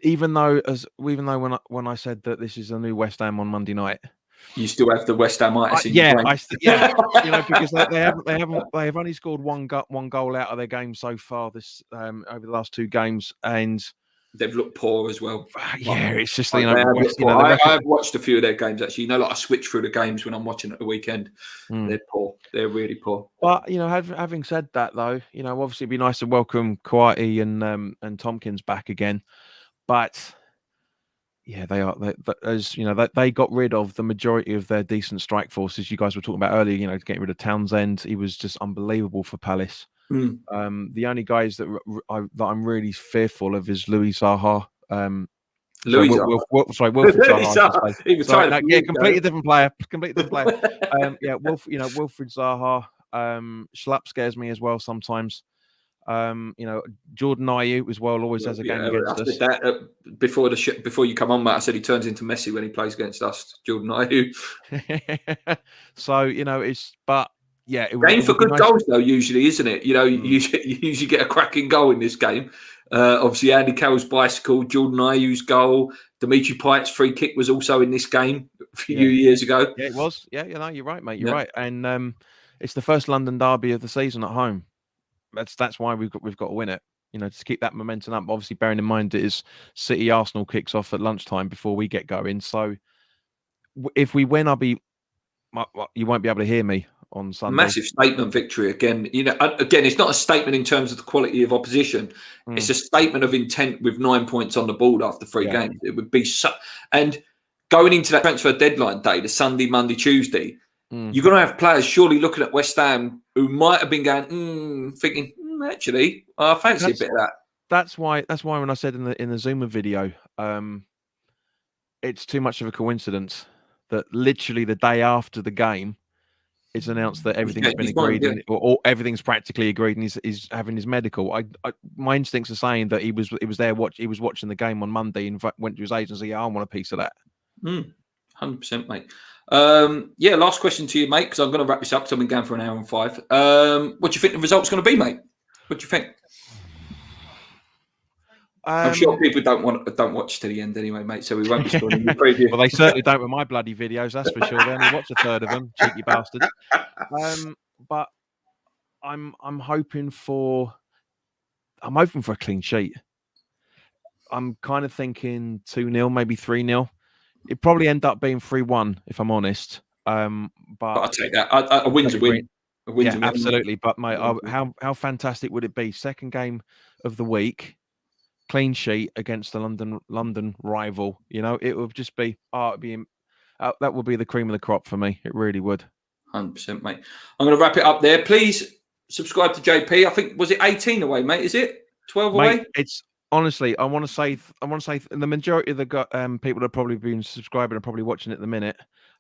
even though when I said that this is a new West Ham on Monday night, you still have the West Hamitis in yeah, your brain. you know, because they have only scored one goal out of their game so far this over the last 2 games, and they've looked poor as well. Yeah, it's just I have watched a few of their games actually. You know, like I switch through the games when I'm watching at the weekend. They're poor. They're really poor. But you know, having said that, though, you know, obviously it'd be nice to welcome Kouyaté and Tompkins back again. But yeah, as you know, they got rid of the majority of their decent strike forces. You guys were talking about earlier, you know, getting rid of Townsend. He was just unbelievable for Palace. The only guys that I'm really fearful of is Louis Zaha. Wilfried Zaha. Completely different player. Wilfried Zaha. Schlupp scares me as well sometimes. You know, Jordan Ayew as well always has a game against us. Before you come on, Matt, I said he turns into Messi when he plays against us. Jordan Ayew. So you know, game for good goals though, usually, isn't it? You know, you usually get a cracking goal in this game. Obviously, Andy Carroll's bicycle, Jordan Ayew's goal, Dimitri Payet's free kick was also in this game a few years ago. Yeah, it was. Yeah, you know, you're right, mate. You're right, and it's the first London derby of the season at home. That's why we've got to win it. You know, to keep that momentum up. Obviously, bearing in mind it is City Arsenal kicks off at lunchtime before we get going. So if we win, you won't be able to hear me on Sunday. Massive statement victory again. You know, again, it's not a statement in terms of the quality of opposition. It's a statement of intent with 9 points on the board after 3 games. It would be and going into that transfer deadline day, the Sunday, Monday, Tuesday. You're going to have players surely looking at West Ham who might have been going, thinking, actually, I fancy a bit of that. That's why when I said in the Zuma video, it's too much of a coincidence that literally the day after the game, it's announced that everything's been agreed, or everything's practically agreed, and he's having his medical. My instincts are saying that he was watching the game on Monday and went to his agent and said, "Yeah, I want a piece of that." 100%, mate. Last question to you, mate, because I'm going to wrap this up because I've been going for an hour and 5. What do you think the result's going to be, mate? What do you think? I'm sure people don't watch to the end anyway, mate, so we won't be spoiling the preview. Well, they certainly don't with my bloody videos, that's for sure. They only watch a third of them, cheeky bastards. But I'm hoping for a clean sheet. I'm kind of thinking 2-0, maybe 3-0. It'd probably end up being 3-1, if I'm honest. But I'll take that. A win's a win. A win's a win. Absolutely. But mate, how fantastic would it be? Second game of the week, clean sheet against the London rival. You know, it would just be that would be the cream of the crop for me. It really would. 100%, mate. I'm going to wrap it up there. Please subscribe to JP. I think, was it 18 away, mate? Is it 12 away? Mate, it's honestly, I want to say the majority of the people that have probably been subscribing are probably watching it at the minute.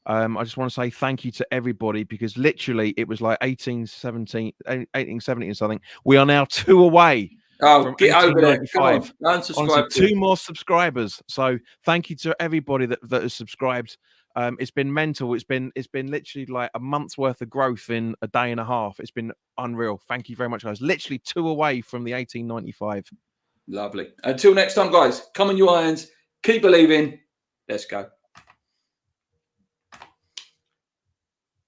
I just want to say thank you to everybody, because literally it was like 18, 17 and something. We are now 2 away. Oh, get over there. Come on. Honestly, 2 more subscribers. So thank you to everybody that has subscribed. It's been mental. It's been literally like a month's worth of growth in a day and a half. It's been unreal. Thank you very much, guys. Literally 2 away from the 1895. Lovely. Until next time, guys, come on, you irons. Keep believing. Let's go.